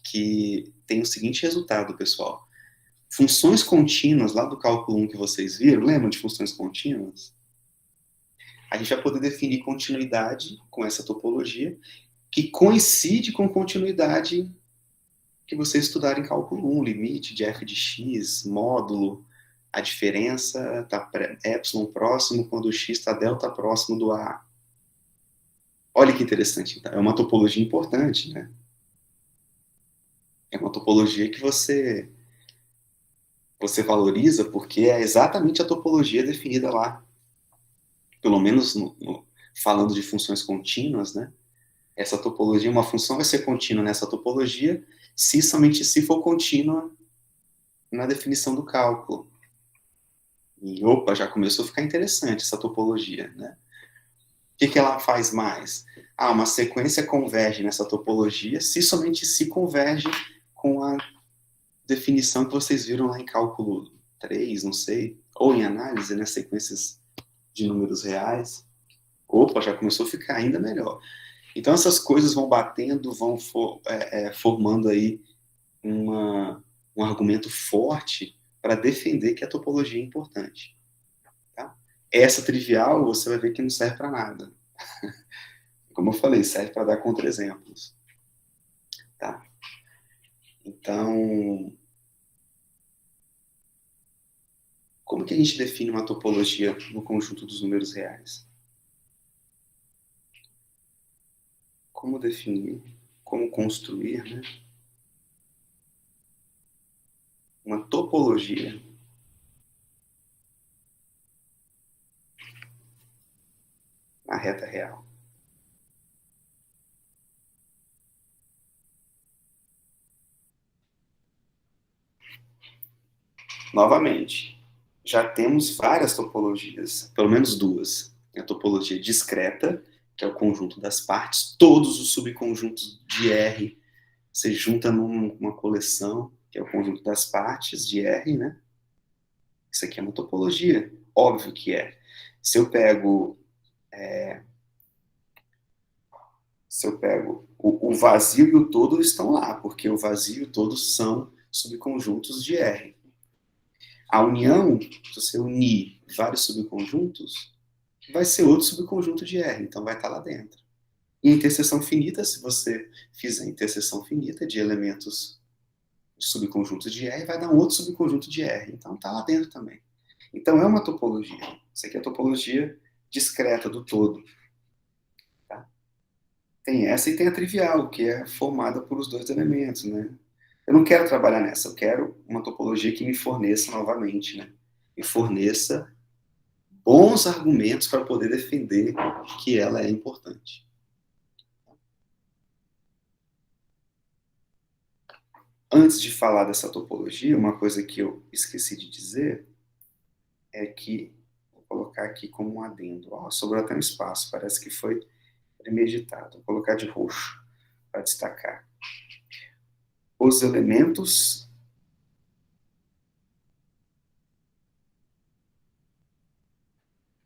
que tem o seguinte resultado, pessoal. Funções contínuas, lá do cálculo 1 que vocês viram, lembram de funções contínuas? A gente vai poder definir continuidade com essa topologia, que coincide com continuidade que vocês estudaram em cálculo 1, limite de f de x, módulo, a diferença está epsilon próximo quando o x está delta próximo do a. Olha que interessante, então. É uma topologia importante, né? É uma topologia que você valoriza porque é exatamente a topologia definida lá. Pelo menos falando de funções contínuas, né? Essa topologia, uma função vai ser contínua nessa topologia se somente se for contínua na definição do cálculo. E, opa, já começou a ficar interessante essa topologia, né? O que ela faz mais? Ah, uma sequência converge nessa topologia se somente se converge com a definição que vocês viram lá em cálculo 3, não sei, ou em análise, né, sequências de números reais. Opa, já começou a ficar ainda melhor. Então essas coisas vão batendo, vão formando aí um argumento forte para defender que a topologia é importante. Tá? Essa trivial, você vai ver que não serve para nada. Como eu falei, serve para dar contra-exemplos. Tá? Então, como que a gente define uma topologia no conjunto dos números reais? Como definir, como construir, né, uma topologia na reta real? Novamente, já temos várias topologias, pelo menos duas. Tem a topologia discreta, que é o conjunto das partes, todos os subconjuntos de R você junta numa coleção, que é o conjunto das partes de R, né? Isso aqui é uma topologia, óbvio que é. Se eu pego, o vazio e o todo estão lá, porque o vazio e o todo são subconjuntos de R. A união, se você unir vários subconjuntos, vai ser outro subconjunto de R, então vai estar lá dentro. E a interseção finita, se você fizer interseção finita de elementos de subconjuntos de R, vai dar um outro subconjunto de R, então está lá dentro também. Então é uma topologia. Isso aqui é a topologia discreta do todo. Tá? Tem essa e tem a trivial, que é formada por os dois elementos, né? Eu não quero trabalhar nessa, eu quero uma topologia que me forneça novamente, né? Me forneça bons argumentos para poder defender que ela é importante. Antes de falar dessa topologia, uma coisa que eu esqueci de dizer é que, vou colocar aqui como um adendo, ó, sobrou até um espaço, parece que foi premeditado. Vou colocar de roxo para destacar. Os elementos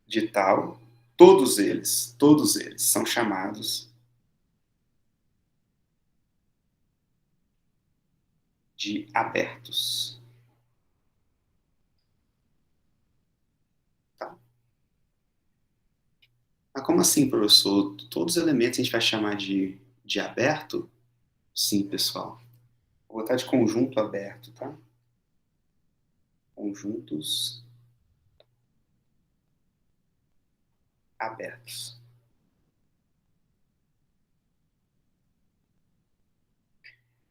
de tal, todos eles são chamados de abertos. Tá? Mas como assim, professor? Todos os elementos a gente vai chamar de aberto? Sim, pessoal. Vou botar de conjunto aberto, tá? Conjuntos abertos.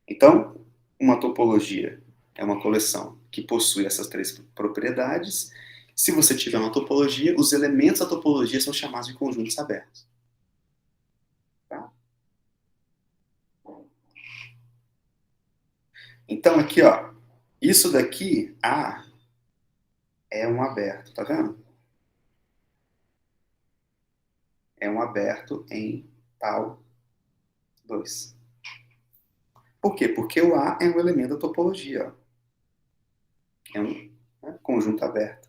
Então, uma topologia é uma coleção que possui essas três propriedades. Se você tiver uma topologia, os elementos da topologia são chamados de conjuntos abertos. Tá? Então, aqui, ó, isso daqui, A, é um aberto, tá vendo? É um aberto em tal 2. Por quê? Porque o A é um elemento da topologia, ó. É um, né, conjunto aberto.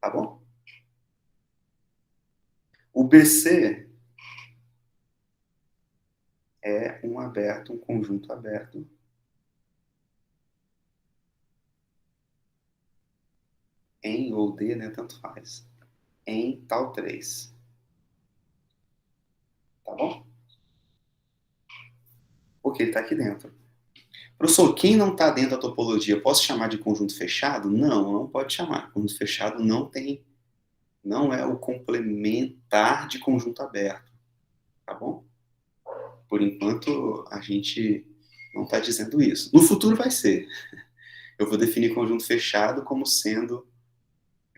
Tá bom? O BC é um aberto, um conjunto aberto em ou D, né, tanto faz, em tal 3. Tá bom? Porque ele está aqui dentro. Professor, quem não está dentro da topologia, posso chamar de conjunto fechado? Não, não pode chamar. Conjunto fechado não é o complementar de conjunto aberto. Tá bom? Por enquanto, a gente não está dizendo isso. No futuro vai ser. Eu vou definir conjunto fechado como sendo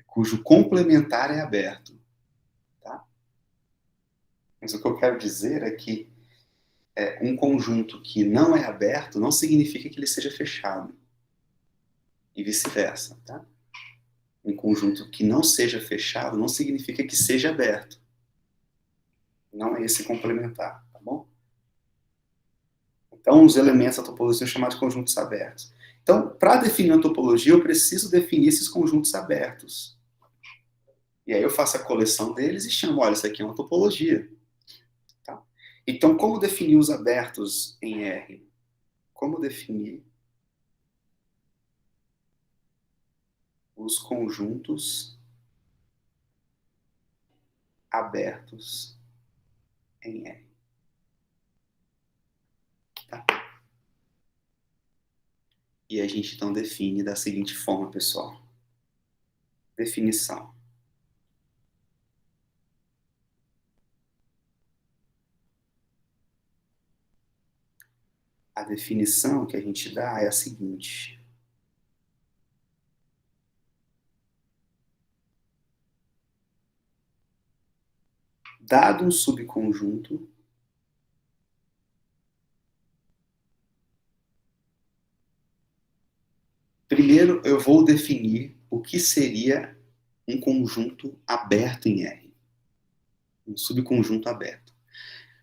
cujo complementar é aberto. Tá? Mas o que eu quero dizer é que um conjunto que não é aberto não significa que ele seja fechado. E vice-versa, tá? Um conjunto que não seja fechado não significa que seja aberto. Não é esse complementar, tá bom? Então, os elementos da topologia são chamados de conjuntos abertos. Então, para definir uma topologia, eu preciso definir esses conjuntos abertos. E aí eu faço a coleção deles e chamo, olha, isso aqui é uma topologia. Tá? Então, como definir os abertos em R? Como definir os conjuntos abertos em R. Tá? E a gente então define da seguinte forma, pessoal. Definição. A definição que a gente dá é a seguinte. Dado um subconjunto, primeiro eu vou definir o que seria um conjunto aberto em R. Um subconjunto aberto.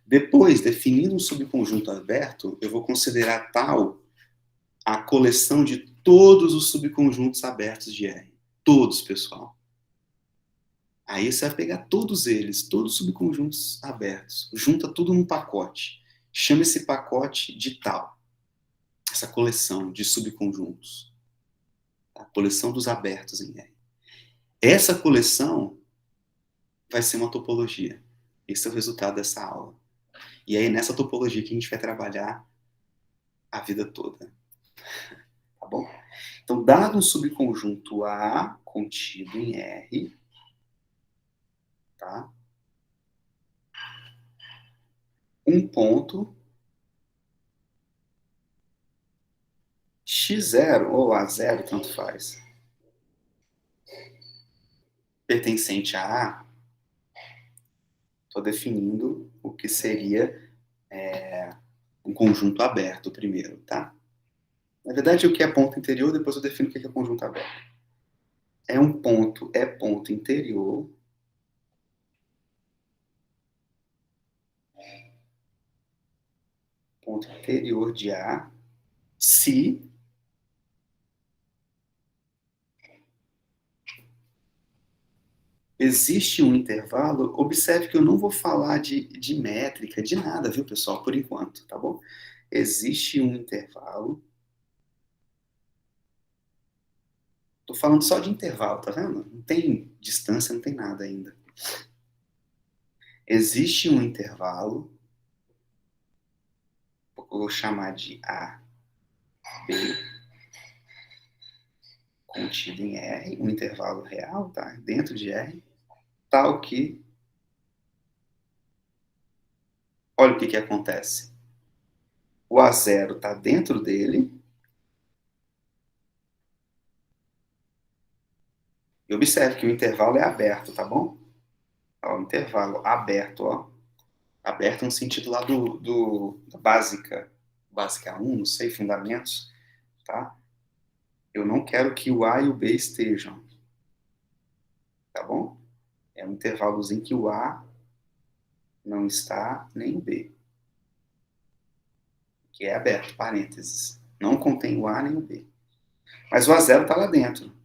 Depois, definindo um subconjunto aberto, eu vou considerar tal a coleção de todos os subconjuntos abertos de R. Todos, pessoal. Aí você vai pegar todos eles, todos os subconjuntos abertos, junta tudo num pacote. Chama esse pacote de tal. Essa coleção de subconjuntos. A coleção dos abertos em R. Essa coleção vai ser uma topologia. Esse é o resultado dessa aula. E aí, nessa topologia que a gente vai trabalhar a vida toda. Tá bom? Então, dado um subconjunto A contido em R, tá? Um ponto x0 ou A0, tanto faz, pertencente a A, estou definindo o que seria um conjunto aberto primeiro, tá? Na verdade, o que é ponto interior, depois eu defino o que é conjunto aberto. É um ponto, é ponto interior. Ponto interior de A, se existe um intervalo. Observe que eu não vou falar de métrica, de nada, viu, pessoal, por enquanto, tá bom? Existe um intervalo. Tô falando só de intervalo, tá vendo? Não tem distância, não tem nada ainda. Existe um intervalo, eu vou chamar de A, B, contido em R, um intervalo real, tá? Dentro de R, tal que... Olha o que acontece. O A0 está dentro dele. E observe que o intervalo é aberto, tá bom? Ó, o intervalo aberto, ó. Aberto no sentido lá da básica 1, não sei, fundamentos, tá? Eu não quero que o A e o B estejam, tá bom? É um intervalozinho que o A não está, nem o B. Que é aberto, parênteses. Não contém o A nem o B. Mas o A0 está lá dentro.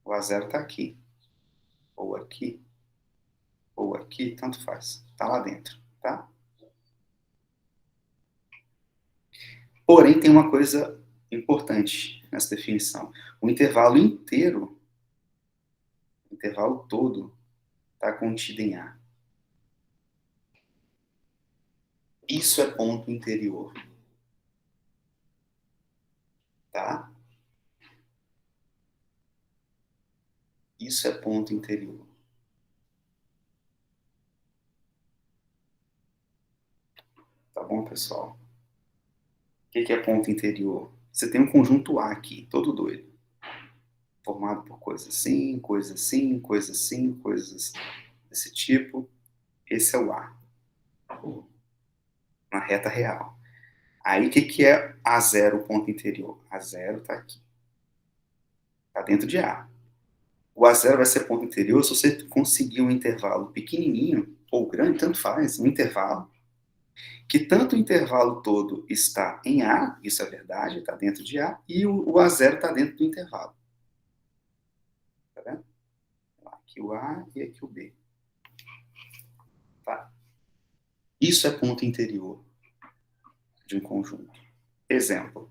O A0 está aqui. Ou aqui. Ou aqui, tanto faz. Está lá dentro, tá? Porém, tem uma coisa importante nessa definição. O intervalo inteiro, o intervalo todo, está contido em A. Isso é ponto interior. Tá? Isso é ponto interior. Tá bom, pessoal? O que é ponto interior? Você tem um conjunto A aqui, todo doido. Formado por coisas assim, coisas assim, coisas assim, coisas desse tipo. Esse é o A. Na reta real. Aí, o que é A0, ponto interior? A0 está aqui. Está dentro de A. O A0 vai ser ponto interior se você conseguir um intervalo pequenininho, ou grande, tanto faz, um intervalo, que tanto o intervalo todo está em A, isso é verdade, está dentro de A, e o A0 está dentro do intervalo. Tá vendo? Aqui o A e aqui o B. Tá? Isso é ponto interior de um conjunto. Exemplo.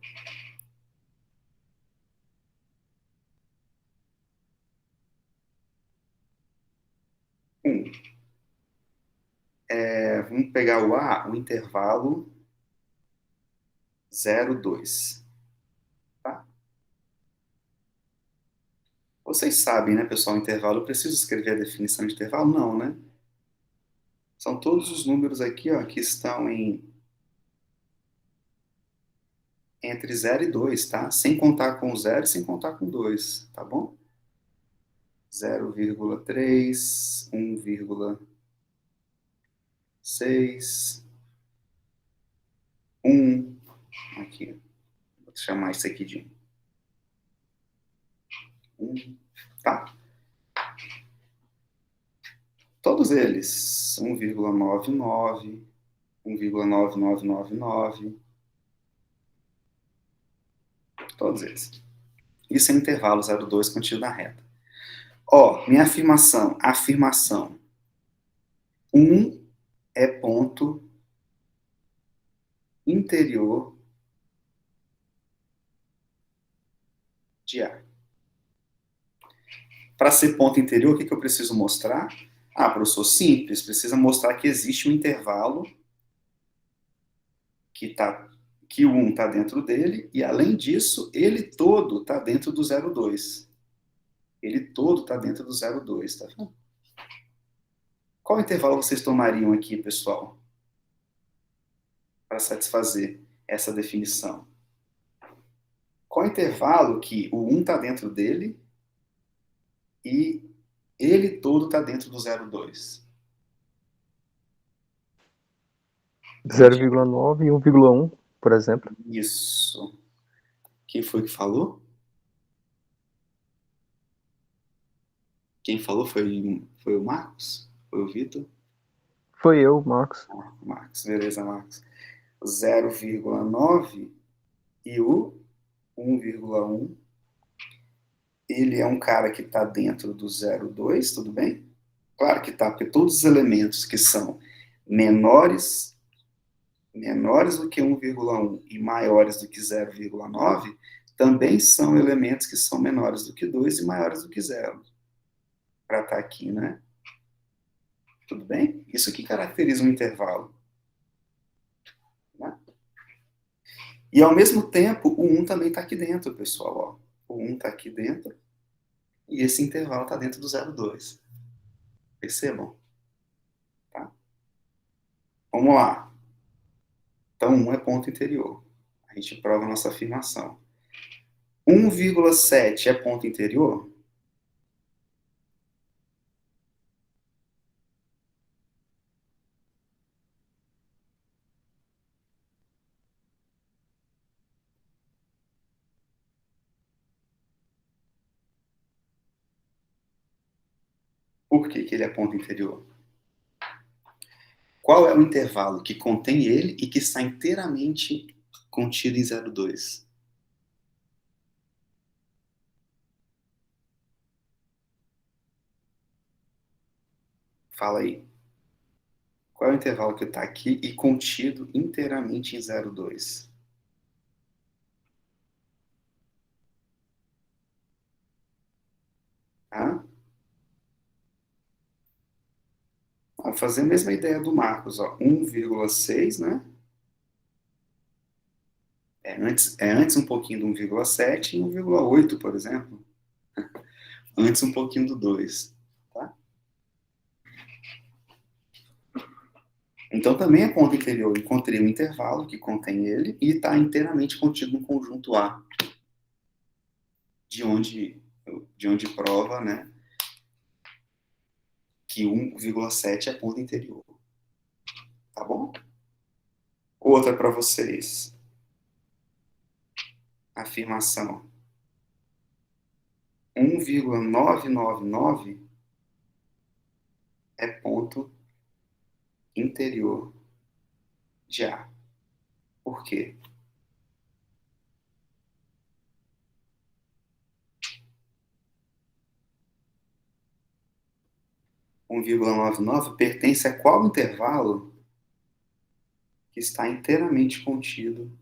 Vamos pegar o A, o intervalo 0, 2. Tá? Vocês sabem, né, pessoal, intervalo, eu preciso escrever a definição de intervalo? Não, né? São todos os números aqui, ó, que estão entre 0 e 2, tá? Sem contar com 0 e sem contar com 2, tá bom? 0,3, 1,6, 1, aqui, vou chamar isso aqui de 1, tá? Todos eles, 1,99, 1,9999, todos eles. Isso é intervalo 0,2 contido na reta. Ó, minha afirmação. 1 é ponto interior de A. Para ser ponto interior, o que eu preciso mostrar? Ah, professor, simples. Precisa mostrar que existe um intervalo que o 1 está dentro dele, e além disso, ele todo está dentro do 0,2. Ele todo está dentro do 0,2, tá vendo? Qual intervalo vocês tomariam aqui, pessoal, para satisfazer essa definição? Qual intervalo que o 1 está dentro dele e ele todo está dentro do 0,2? 0,9 e 1,1, por exemplo. Isso. Quem foi que falou? Quem falou foi o Marcos? Foi o Vitor? Foi eu, Marcos. Marcos, beleza, Marcos. 0,9 e o 1,1. Ele é um cara que está dentro do 0,2, tudo bem? Claro que tá, porque todos os elementos que são menores do que 1,1 e maiores do que 0,9 também são elementos que são menores do que 2 e maiores do que 0. Para estar aqui, né? Tudo bem? Isso que caracteriza um intervalo. Né? E, ao mesmo tempo, o 1 também está aqui dentro, pessoal. Ó. O 1 está aqui dentro e esse intervalo está dentro do 0,2. Percebam? Tá? Vamos lá. Então, 1 é ponto interior. A gente prova a nossa afirmação. 1,7 é ponto interior? Por que ele é ponto interior? Qual é o intervalo que contém ele e que está inteiramente contido em 0,2? Fala aí. Qual é o intervalo que está aqui e contido inteiramente em 0,2? Tá? Vamos fazer a mesma ideia do Marcos. Ó. 1,6, né? É antes um pouquinho do 1,7 e 1,8, por exemplo. Antes um pouquinho do 2. Tá? Então, também é ponto interior. Encontrei um intervalo que contém ele e está inteiramente contido no conjunto A. De onde prova, né, que 1,7 é ponto interior. Tá bom? Outra para vocês. Afirmação. 1,999 é ponto interior de A. Por quê? Um 1,99 pertence a qual intervalo que está inteiramente contido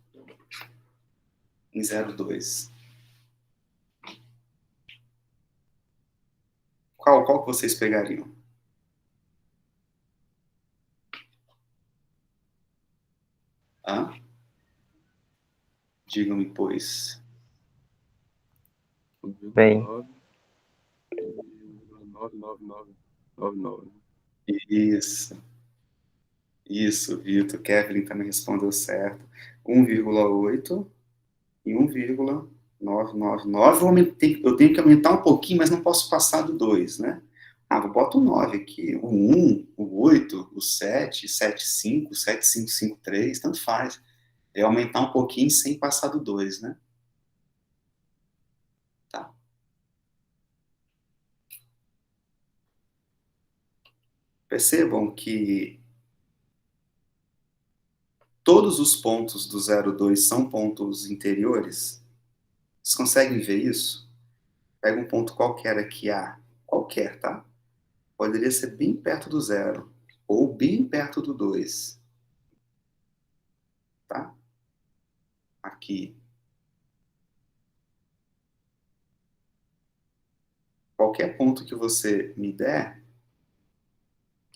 em 0,2? Qual que vocês pegariam? Hã? Digam-me, pois. Bem. 99999. Isso, Vitor. Kevin também respondeu certo. 1,8 e 1,999. Eu tenho que aumentar um pouquinho, mas não posso passar do 2, né? Eu boto o 9 aqui. O 1, o 8, o 7, 75, 7553, tanto faz. É aumentar um pouquinho sem passar do 2, né? Tá. Percebam que todos os pontos do 0,2 são pontos interiores. Vocês conseguem ver isso? Pega um ponto qualquer aqui, A. Qualquer, tá? Poderia ser bem perto do 0. Ou bem perto do 2. Tá? Aqui. Qualquer ponto que você me der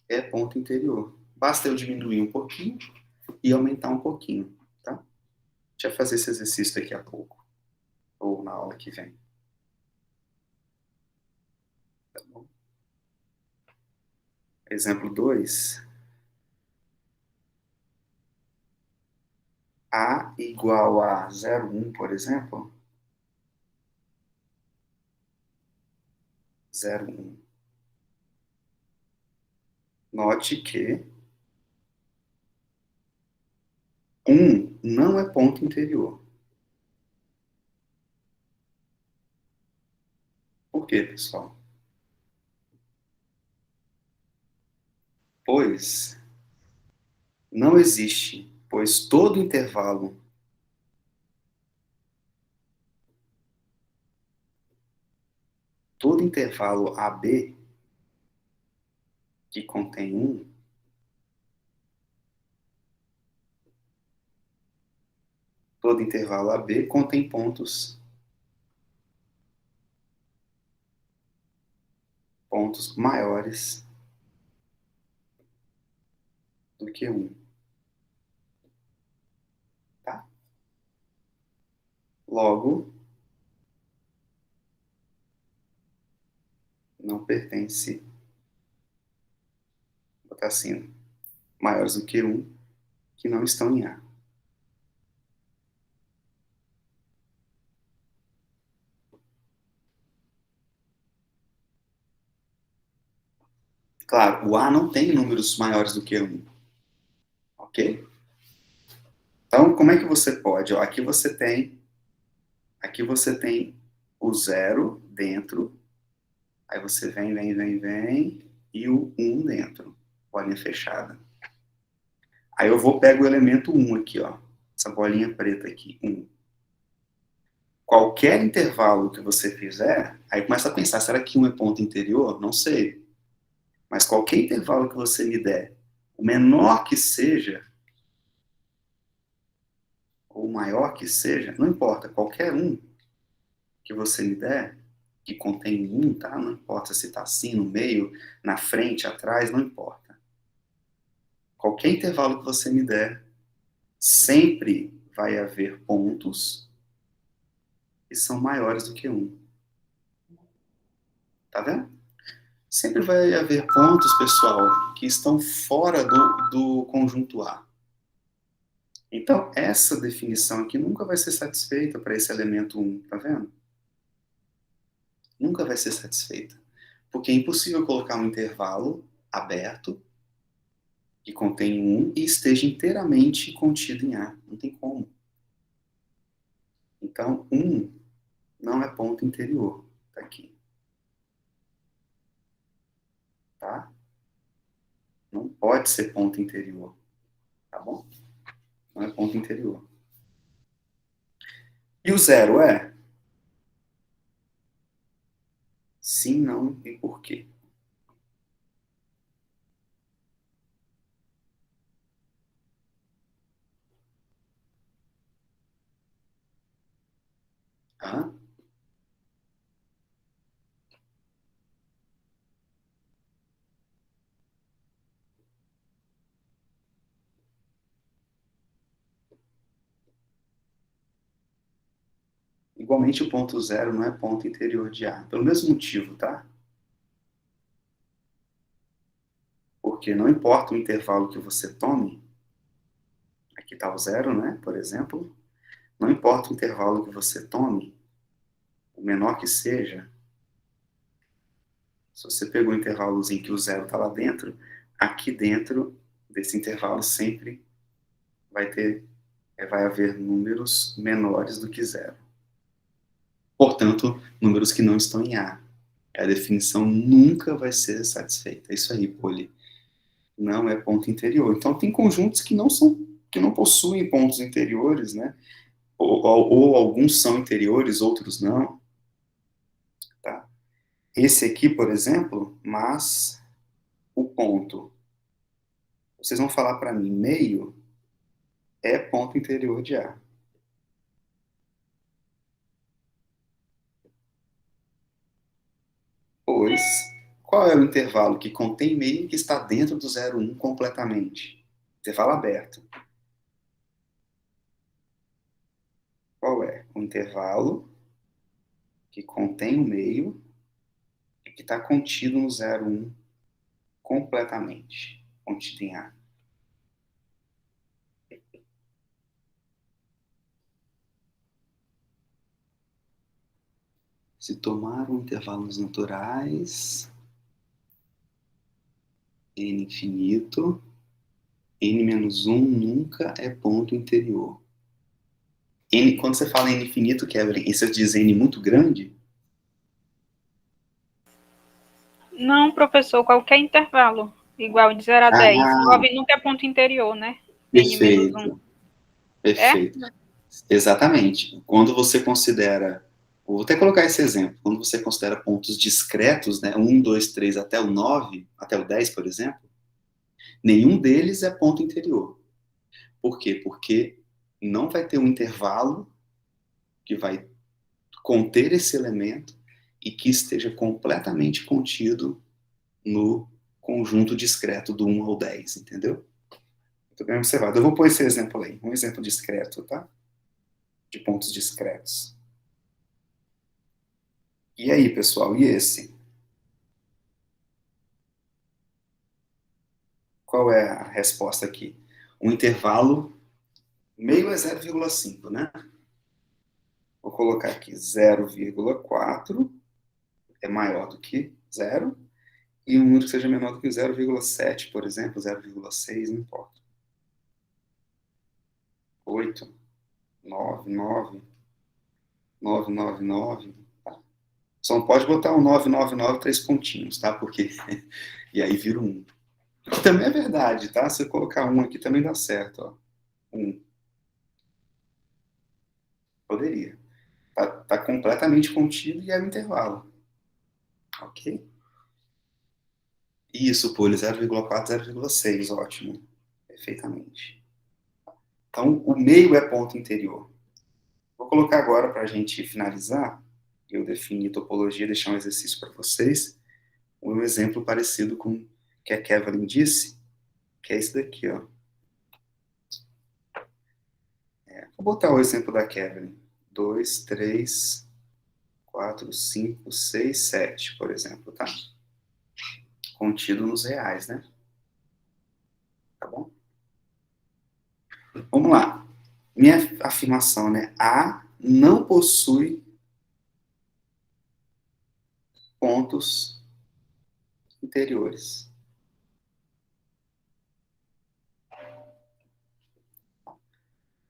é ponto interior. Basta eu diminuir um pouquinho e aumentar um pouquinho, tá? A gente vai fazer esse exercício daqui a pouco. Ou na aula que vem. Tá bom? Exemplo 2. A igual a 0,1, por exemplo. 0,1. Note que 1 não é ponto interior. Por quê, pessoal? Pois não existe, pois todo intervalo AB que contém 1, todo intervalo AB contém pontos maiores do que 1. Tá? Logo, não pertence, vou botar assim, maiores do que 1, que não estão em A. Claro, o A não tem números maiores do que 1. Ok? Então, como é que você pode? Ó, aqui você tem o 0 dentro, aí você vem, e o 1 dentro, bolinha fechada. Aí eu pego o elemento 1 aqui, ó, essa bolinha preta aqui, 1. Qualquer intervalo que você fizer, aí começa a pensar, será que 1 é ponto interior? Não sei. Mas qualquer intervalo que você me der, o menor que seja, ou o maior que seja, não importa, qualquer um que você me der, que contém 1, tá? Não importa se está assim, no meio, na frente, atrás, não importa. Qualquer intervalo que você me der, sempre vai haver pontos que são maiores do que 1. Tá vendo? Sempre vai haver pontos, pessoal, que estão fora do conjunto A. Então, essa definição aqui nunca vai ser satisfeita para esse elemento 1, tá vendo? Nunca vai ser satisfeita. Porque é impossível colocar um intervalo aberto que contém 1 e esteja inteiramente contido em A. Não tem como. Então, 1 não é ponto interior. Tá aqui. Tá? Não pode ser ponto interior. Tá bom? Não é ponto interior. E o 0 é? Sim, não e por quê? Hã? Igualmente, o ponto zero não é ponto interior de A. Pelo mesmo motivo, tá? Porque não importa o intervalo que você tome, aqui está o zero, né? Por exemplo, não importa o intervalo que você tome, o menor que seja, se você pegou um intervalozinho que o zero está lá dentro, aqui dentro desse intervalo sempre vai haver números menores do que zero. Portanto, números que não estão em A. A definição nunca vai ser satisfeita. É isso aí, Poli. Não é ponto interior. Então, tem conjuntos que não possuem pontos interiores, né? Ou alguns são interiores, outros não. Tá? Esse aqui, por exemplo, mas o ponto. Vocês vão falar para mim, meio é ponto interior de A. Pois, qual é o intervalo que contém meio e que está dentro do 0,1 completamente? Intervalo aberto. Qual é? O intervalo que contém o meio e que está contido no 0,1 completamente. Contido em A. Se tomar intervalos naturais, n infinito, n menos 1 nunca é ponto interior. N, quando você fala n infinito, Kevin, e você diz n muito grande? Não, professor, qualquer intervalo. Igual de 0 a 10. 9 nunca é ponto interior, né? N menos 1. Perfeito. É? Exatamente. Quando você considera, vou até colocar esse exemplo, quando você considera pontos discretos, né, 1, 2, 3 até o 9, até o 10, por exemplo, nenhum deles é ponto interior. Por quê? Porque não vai ter um intervalo que vai conter esse elemento e que esteja completamente contido no conjunto discreto do 1 ao 10, entendeu? Muito bem observado. Eu vou pôr esse exemplo aí, um exemplo discreto, tá? De pontos discretos. E aí, pessoal, e esse? Qual é a resposta aqui? Um intervalo, meio é 0,5, né? Vou colocar aqui 0,4 é maior do que 0, e um número que seja menor do que 0,7, por exemplo, 0,6, não importa. 8, 9, 9, 999, tá? Só não pode botar um 999, 3 pontinhos, tá? Porque e aí vira um. Que também é verdade, tá? Se eu colocar um aqui também dá certo, ó. Um. Poderia. Tá completamente contido e é o intervalo. Ok? Isso, Poli, 0,4, 0,6, ótimo. Perfeitamente. Então, o meio é ponto interior. Vou colocar agora para a gente finalizar, eu defini topologia, deixar um exercício para vocês, um exemplo parecido com o que a Kevin disse, que é esse daqui, ó. Vou botar o exemplo da Kevin. 2, 3, 4, 5, 6, 7, por exemplo, tá? Contido nos reais, né? Tá bom? Vamos lá. Minha afirmação, né? A não possui pontos interiores.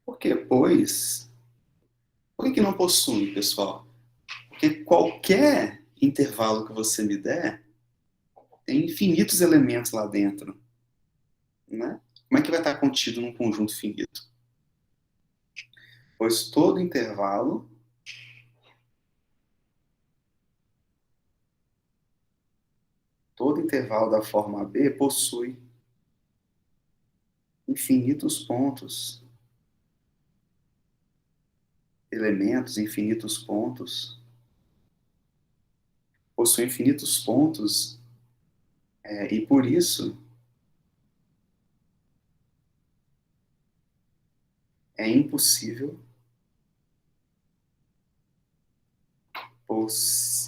Por quê? Pois, por que não possui, pessoal? Porque qualquer intervalo que você me der tem infinitos elementos lá dentro, né? Como é que vai estar contido num conjunto finito? Pois todo intervalo da forma B possui infinitos pontos, elementos, infinitos pontos, possui infinitos pontos, e por isso é impossível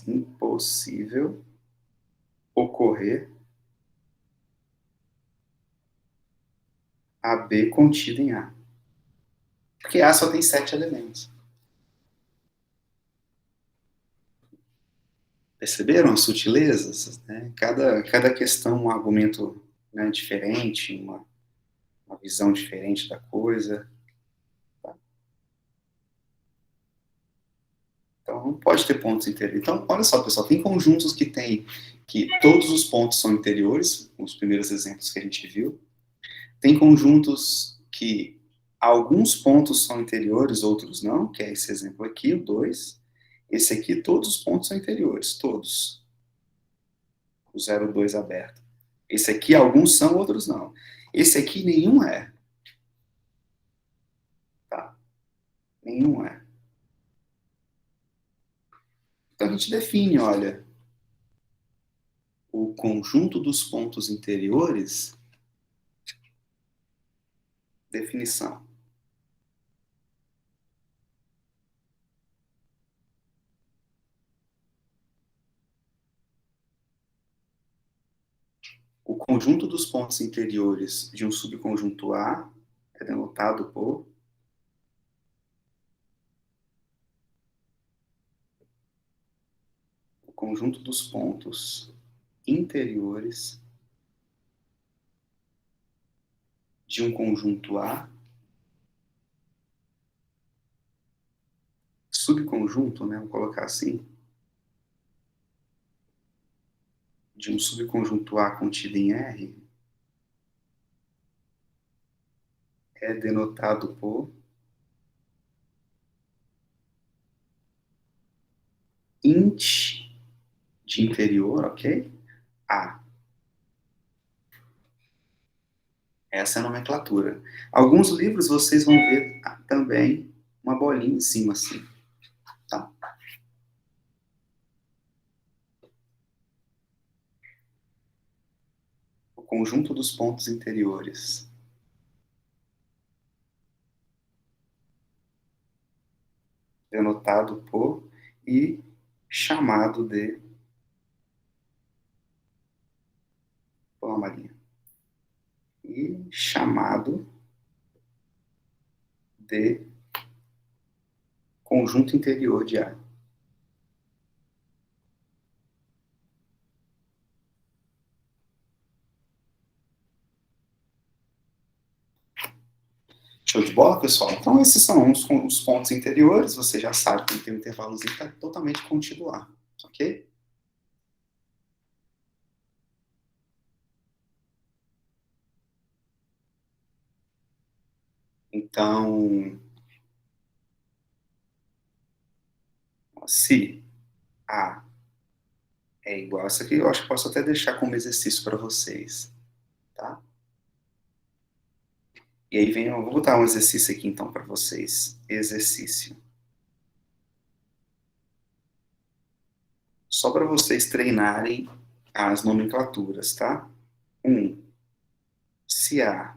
impossível ocorrer AB contido em A. Porque A só tem 7 elementos. Perceberam as sutilezas? Né? Cada questão, um argumento, né, diferente, uma visão diferente da coisa. Tá? Então, não pode ter pontos interiores. Então, olha só, pessoal, tem conjuntos que todos os pontos são interiores, os primeiros exemplos que a gente viu. Tem conjuntos que alguns pontos são interiores, outros não, que é esse exemplo aqui, o 2. Esse aqui, todos os pontos são interiores, todos. O 0, 2 aberto. Esse aqui, alguns são, outros não. Esse aqui, nenhum é. Tá? Nenhum é. Então, a gente define, olha, o conjunto dos pontos interiores, definição. O conjunto dos pontos interiores de um subconjunto A é denotado por o conjunto dos pontos interiores de um conjunto A, subconjunto, né, vou colocar assim, de um subconjunto A contido em R, é denotado por int de interior, ok? A. Essa é a nomenclatura. Alguns livros vocês vão ver também uma bolinha em cima, assim. Tá? O conjunto dos pontos interiores denotado por e chamado de... Vamos lá, Marinha. E chamado de conjunto interior de A. Show de bola, pessoal? Então, esses são os pontos interiores. Você já sabe que tem um intervalozinho que está totalmente contido lá. Ok? Então, se A é igual a isso aqui, eu acho que posso até deixar como exercício para vocês. Tá? E aí eu vou botar um exercício aqui então para vocês. Exercício. Só para vocês treinarem as nomenclaturas, tá? 1. Se A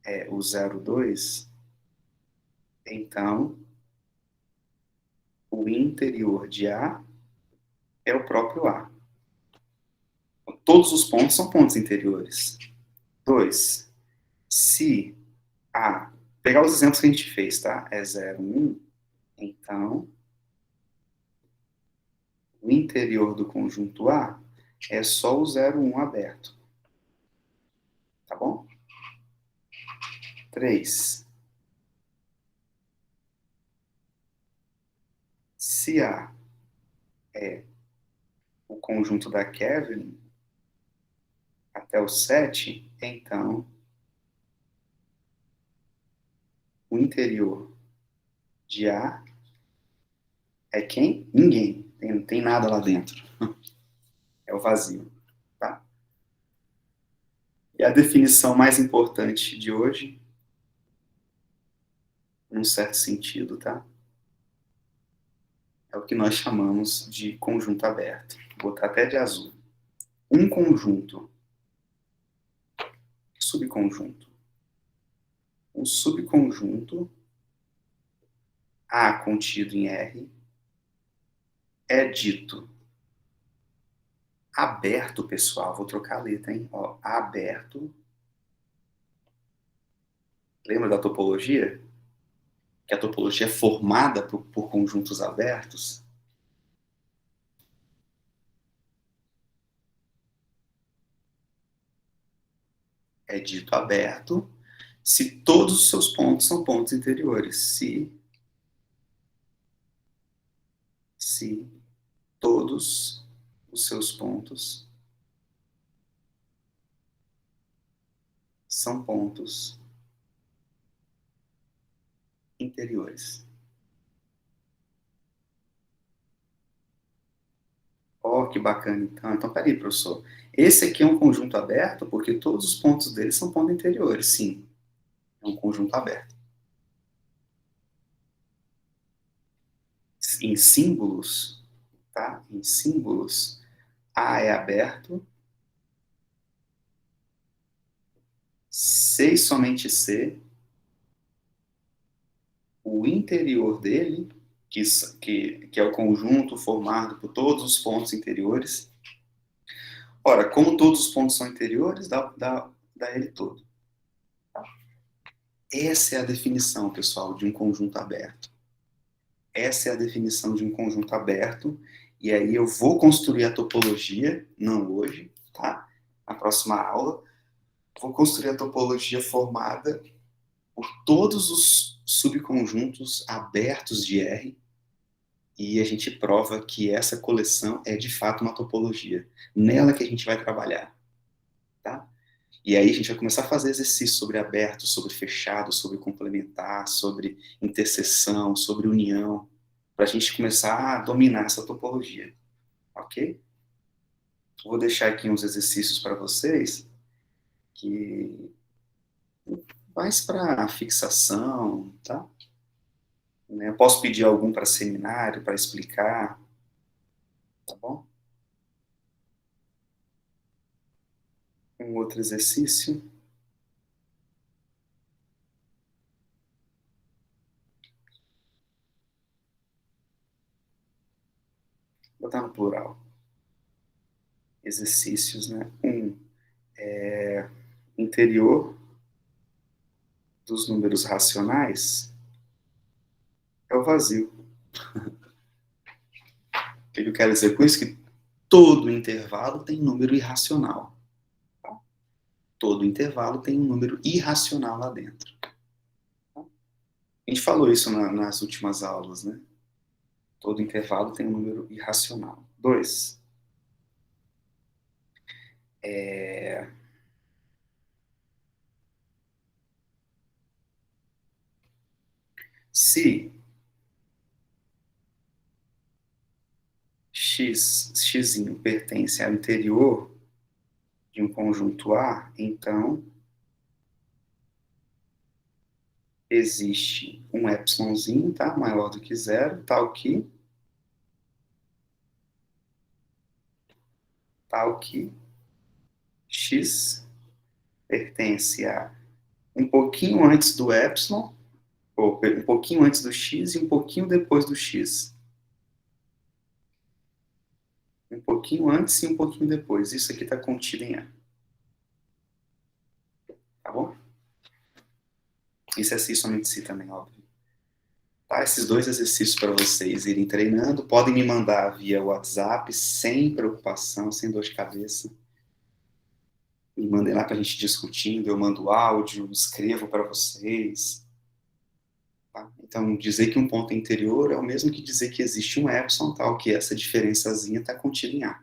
é o 0,2, então o interior de A é o próprio A. Todos os pontos são pontos interiores. 2. Se A, pegar os exemplos que a gente fez, tá? É 0, 1, então o interior do conjunto A é só o 0, 1 aberto. Tá bom? 3. Se A é o conjunto da Kevin até o 7, então o interior de A é quem? Ninguém. Não tem nada lá dentro. É o vazio. Tá? E a definição mais importante de hoje, num certo sentido, tá? É o que nós chamamos de conjunto aberto. Vou botar até de azul. Um conjunto. Subconjunto. Um subconjunto A contido em R é dito aberto, pessoal, vou trocar a letra, hein? Ó, aberto. Lembra da topologia? Que a topologia é formada por conjuntos abertos? É dito aberto se todos os seus pontos são pontos interiores. Se todos os seus pontos são pontos interiores. Ó, que bacana, então. Então, peraí, professor. Esse aqui é um conjunto aberto porque todos os pontos dele são pontos interiores. Sim, é um conjunto aberto. Em símbolos, tá? Em símbolos, A é aberto, C e somente C, o interior dele, que é o conjunto formado por todos os pontos interiores. Ora, como todos os pontos são interiores, dá ele todo. Tá? Essa é a definição, pessoal, de um conjunto aberto. Essa é a definição de um conjunto aberto, e aí eu vou construir a topologia, não hoje, tá? Na próxima aula, vou construir a topologia formada por todos os subconjuntos abertos de R, e a gente prova que essa coleção é de fato uma topologia. Nela que a gente vai trabalhar, tá? E aí a gente vai começar a fazer exercícios sobre aberto, sobre fechado, sobre complementar, sobre interseção, sobre união, para a gente começar a dominar essa topologia, ok? Vou deixar aqui uns exercícios para vocês, que mais para fixação, tá? Eu posso pedir algum para seminário, para explicar, tá bom? Um outro exercício. Vou botar no plural. Exercícios, né? Interior dos números racionais é o vazio. O que eu quero dizer com isso? Que todo intervalo tem número irracional. Tá? Todo intervalo tem um número irracional lá dentro. Tá? A gente falou isso nas últimas aulas, né? Todo intervalo tem um número irracional. 2. Se x pertence ao interior de um conjunto A, então existe um epsilonzinho, tá? Maior do que zero, tal que x pertence a um pouquinho antes do epsilon, ou um pouquinho antes do x e um pouquinho depois do x. Um pouquinho antes e um pouquinho depois. Isso aqui está contido em A. Tá bom? Isso é si somente si também, óbvio. Tá? Esses dois exercícios para vocês irem treinando. Podem me mandar via WhatsApp, sem preocupação, sem dor de cabeça. Me mandem lá para a gente discutindo. Eu mando áudio, escrevo para vocês. Tá? Então, dizer que um ponto é interior é o mesmo que dizer que existe um epsilon, tal que essa diferençazinha está contida em A.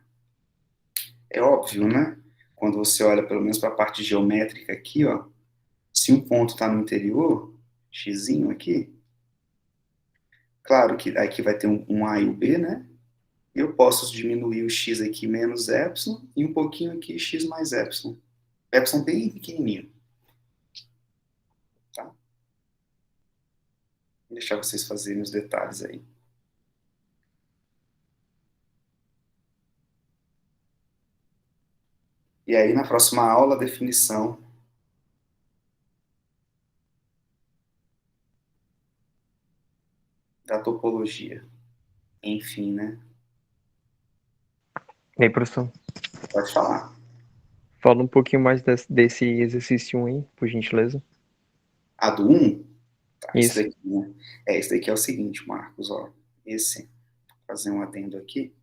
É óbvio, né? Quando você olha pelo menos para a parte geométrica aqui, ó, se um ponto está no interior, xzinho aqui, claro que aqui vai ter um A e um B, né? Eu posso diminuir o x aqui menos epsilon e um pouquinho aqui x mais epsilon. Epsilon bem pequenininho. Tá? Vou deixar vocês fazerem os detalhes aí. E aí, na próxima aula, a definição da topologia. Enfim, né? E aí, professor? Pode falar. Fala um pouquinho mais desse exercício 1 aí, por gentileza. A do 1? Tá, esse Isso. daqui, né? Esse daqui é o seguinte, Marcos, ó. Esse, vou fazer um adendo aqui.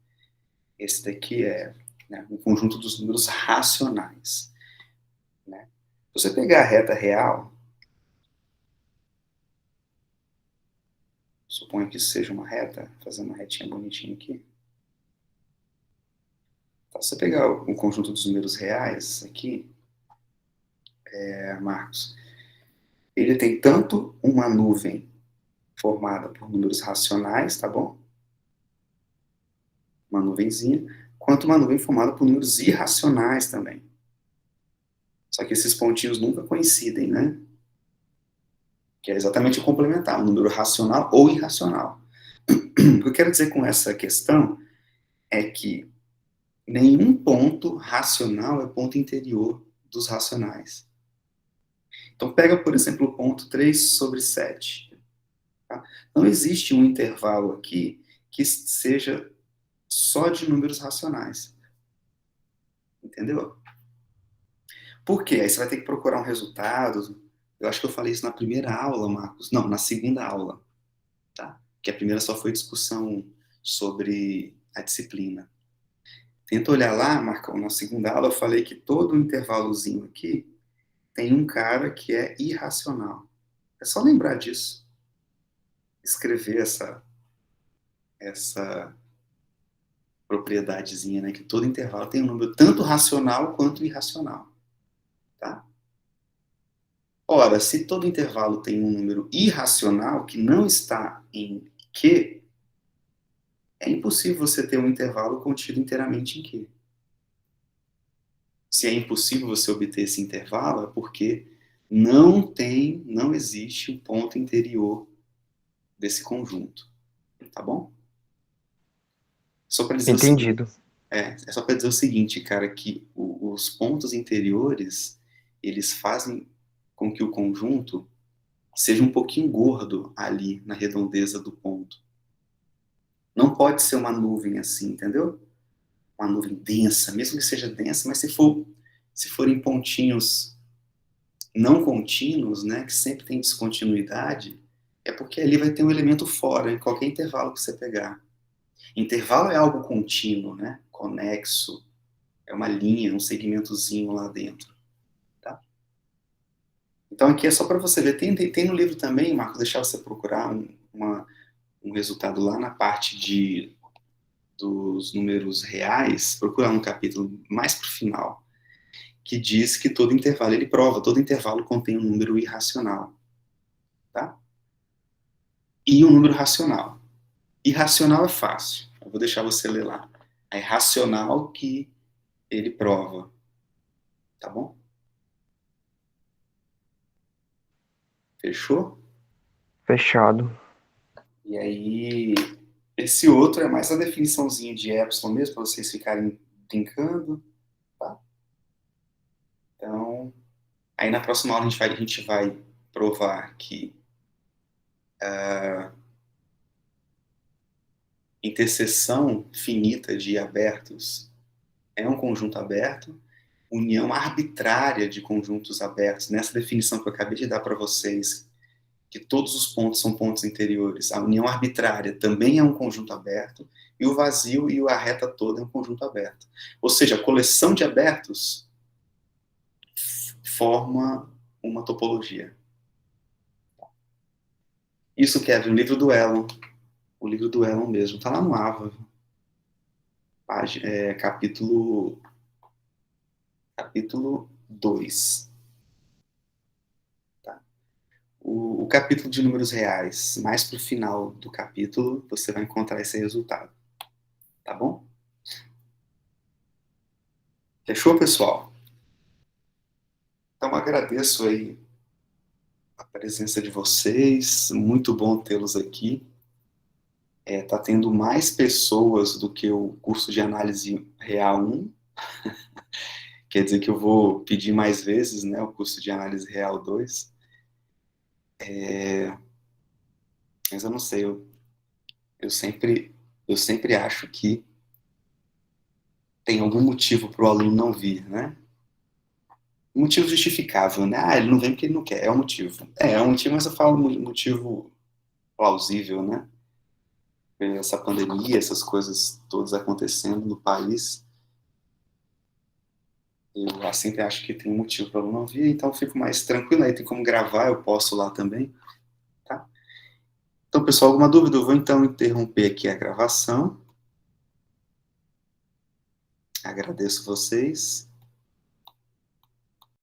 Esse daqui é, né, um conjunto dos números racionais, né? Se você pegar a reta real, suponho que isso seja uma reta, fazer uma retinha bonitinha aqui. Então, se você pegar o conjunto dos números reais aqui, Marcos, ele tem tanto uma nuvem formada por números racionais, tá bom? Uma nuvenzinha, quanto uma nuvem formada por números irracionais também. Só que esses pontinhos nunca coincidem, né? Que é exatamente o complementar, um número racional ou irracional. O que eu quero dizer com essa questão é que nenhum ponto racional é ponto interior dos racionais. Então, pega, por exemplo, o ponto 3/7. Tá? Não existe um intervalo aqui que seja só de números racionais. Entendeu? Por quê? Aí você vai ter que procurar um resultado. Eu acho que eu falei isso na primeira aula, Marcos. Não, na segunda aula. Tá? Que a primeira só foi discussão sobre a disciplina. Tenta olhar lá, Marcão, na segunda aula eu falei que todo intervalozinho aqui tem um cara que é irracional. É só lembrar disso. Escrever essa propriedadezinha, né? Que todo intervalo tem um número tanto racional quanto irracional. Tá? Ora, se todo intervalo tem um número irracional que não está em Q, é impossível você ter um intervalo contido inteiramente em Q. Se é impossível você obter esse intervalo, é porque não existe um ponto interior desse conjunto. Tá bom? Só para dizer o seguinte, Entendido. é só para dizer o seguinte, cara, que os pontos interiores, eles fazem com que o conjunto seja um pouquinho gordo ali na redondeza do ponto. Não pode ser uma nuvem assim, entendeu? Uma nuvem densa, mesmo que seja densa, mas se forem pontinhos não contínuos, né, que sempre tem descontinuidade, é porque ali vai ter um elemento fora, em qualquer intervalo que você pegar. Intervalo é algo contínuo, né, conexo, é uma linha, um segmentozinho lá dentro. Tá? Então aqui é só para você ver, tem no livro também, Marco, deixar você procurar um resultado lá na parte dos números reais, procurar um capítulo mais para o final, que diz que todo intervalo, ele prova, todo intervalo contém um número irracional. Tá? E um número racional. Irracional é fácil. Eu vou deixar você ler lá. É racional que ele prova. Tá bom? Fechou? Fechado. E aí, esse outro é mais a definiçãozinha de epsilon mesmo, para vocês ficarem brincando. Tá? Então, aí na próxima aula a gente vai provar que interseção finita de abertos é um conjunto aberto, união arbitrária de conjuntos abertos, nessa definição que eu acabei de dar para vocês, que todos os pontos são pontos interiores, a união arbitrária também é um conjunto aberto, e o vazio e a reta toda é um conjunto aberto. Ou seja, a coleção de abertos forma uma topologia. Isso, Kevin, o livro do Elon mesmo, está lá no AVA, capítulo 2. Tá? O capítulo de números reais, mais para o final do capítulo, você vai encontrar esse resultado. Tá bom? Fechou, pessoal? Então, agradeço aí a presença de vocês, muito bom tê-los aqui. Tá tendo mais pessoas do que o curso de análise real 1, quer dizer que eu vou pedir mais vezes, né, o curso de análise real 2. Mas eu não sei, eu sempre acho que tem algum motivo para o aluno não vir, né? Um motivo justificável, né? Ah, ele não vem porque ele não quer, é um motivo. É um motivo, mas eu falo motivo plausível, né? Essa pandemia, essas coisas todas acontecendo no país, eu sempre acho que tem um motivo para eu não vir, então eu fico mais tranquilo, aí tem como gravar, eu posso lá também, tá? Então, pessoal, alguma dúvida? Eu vou então interromper aqui a gravação. Agradeço vocês.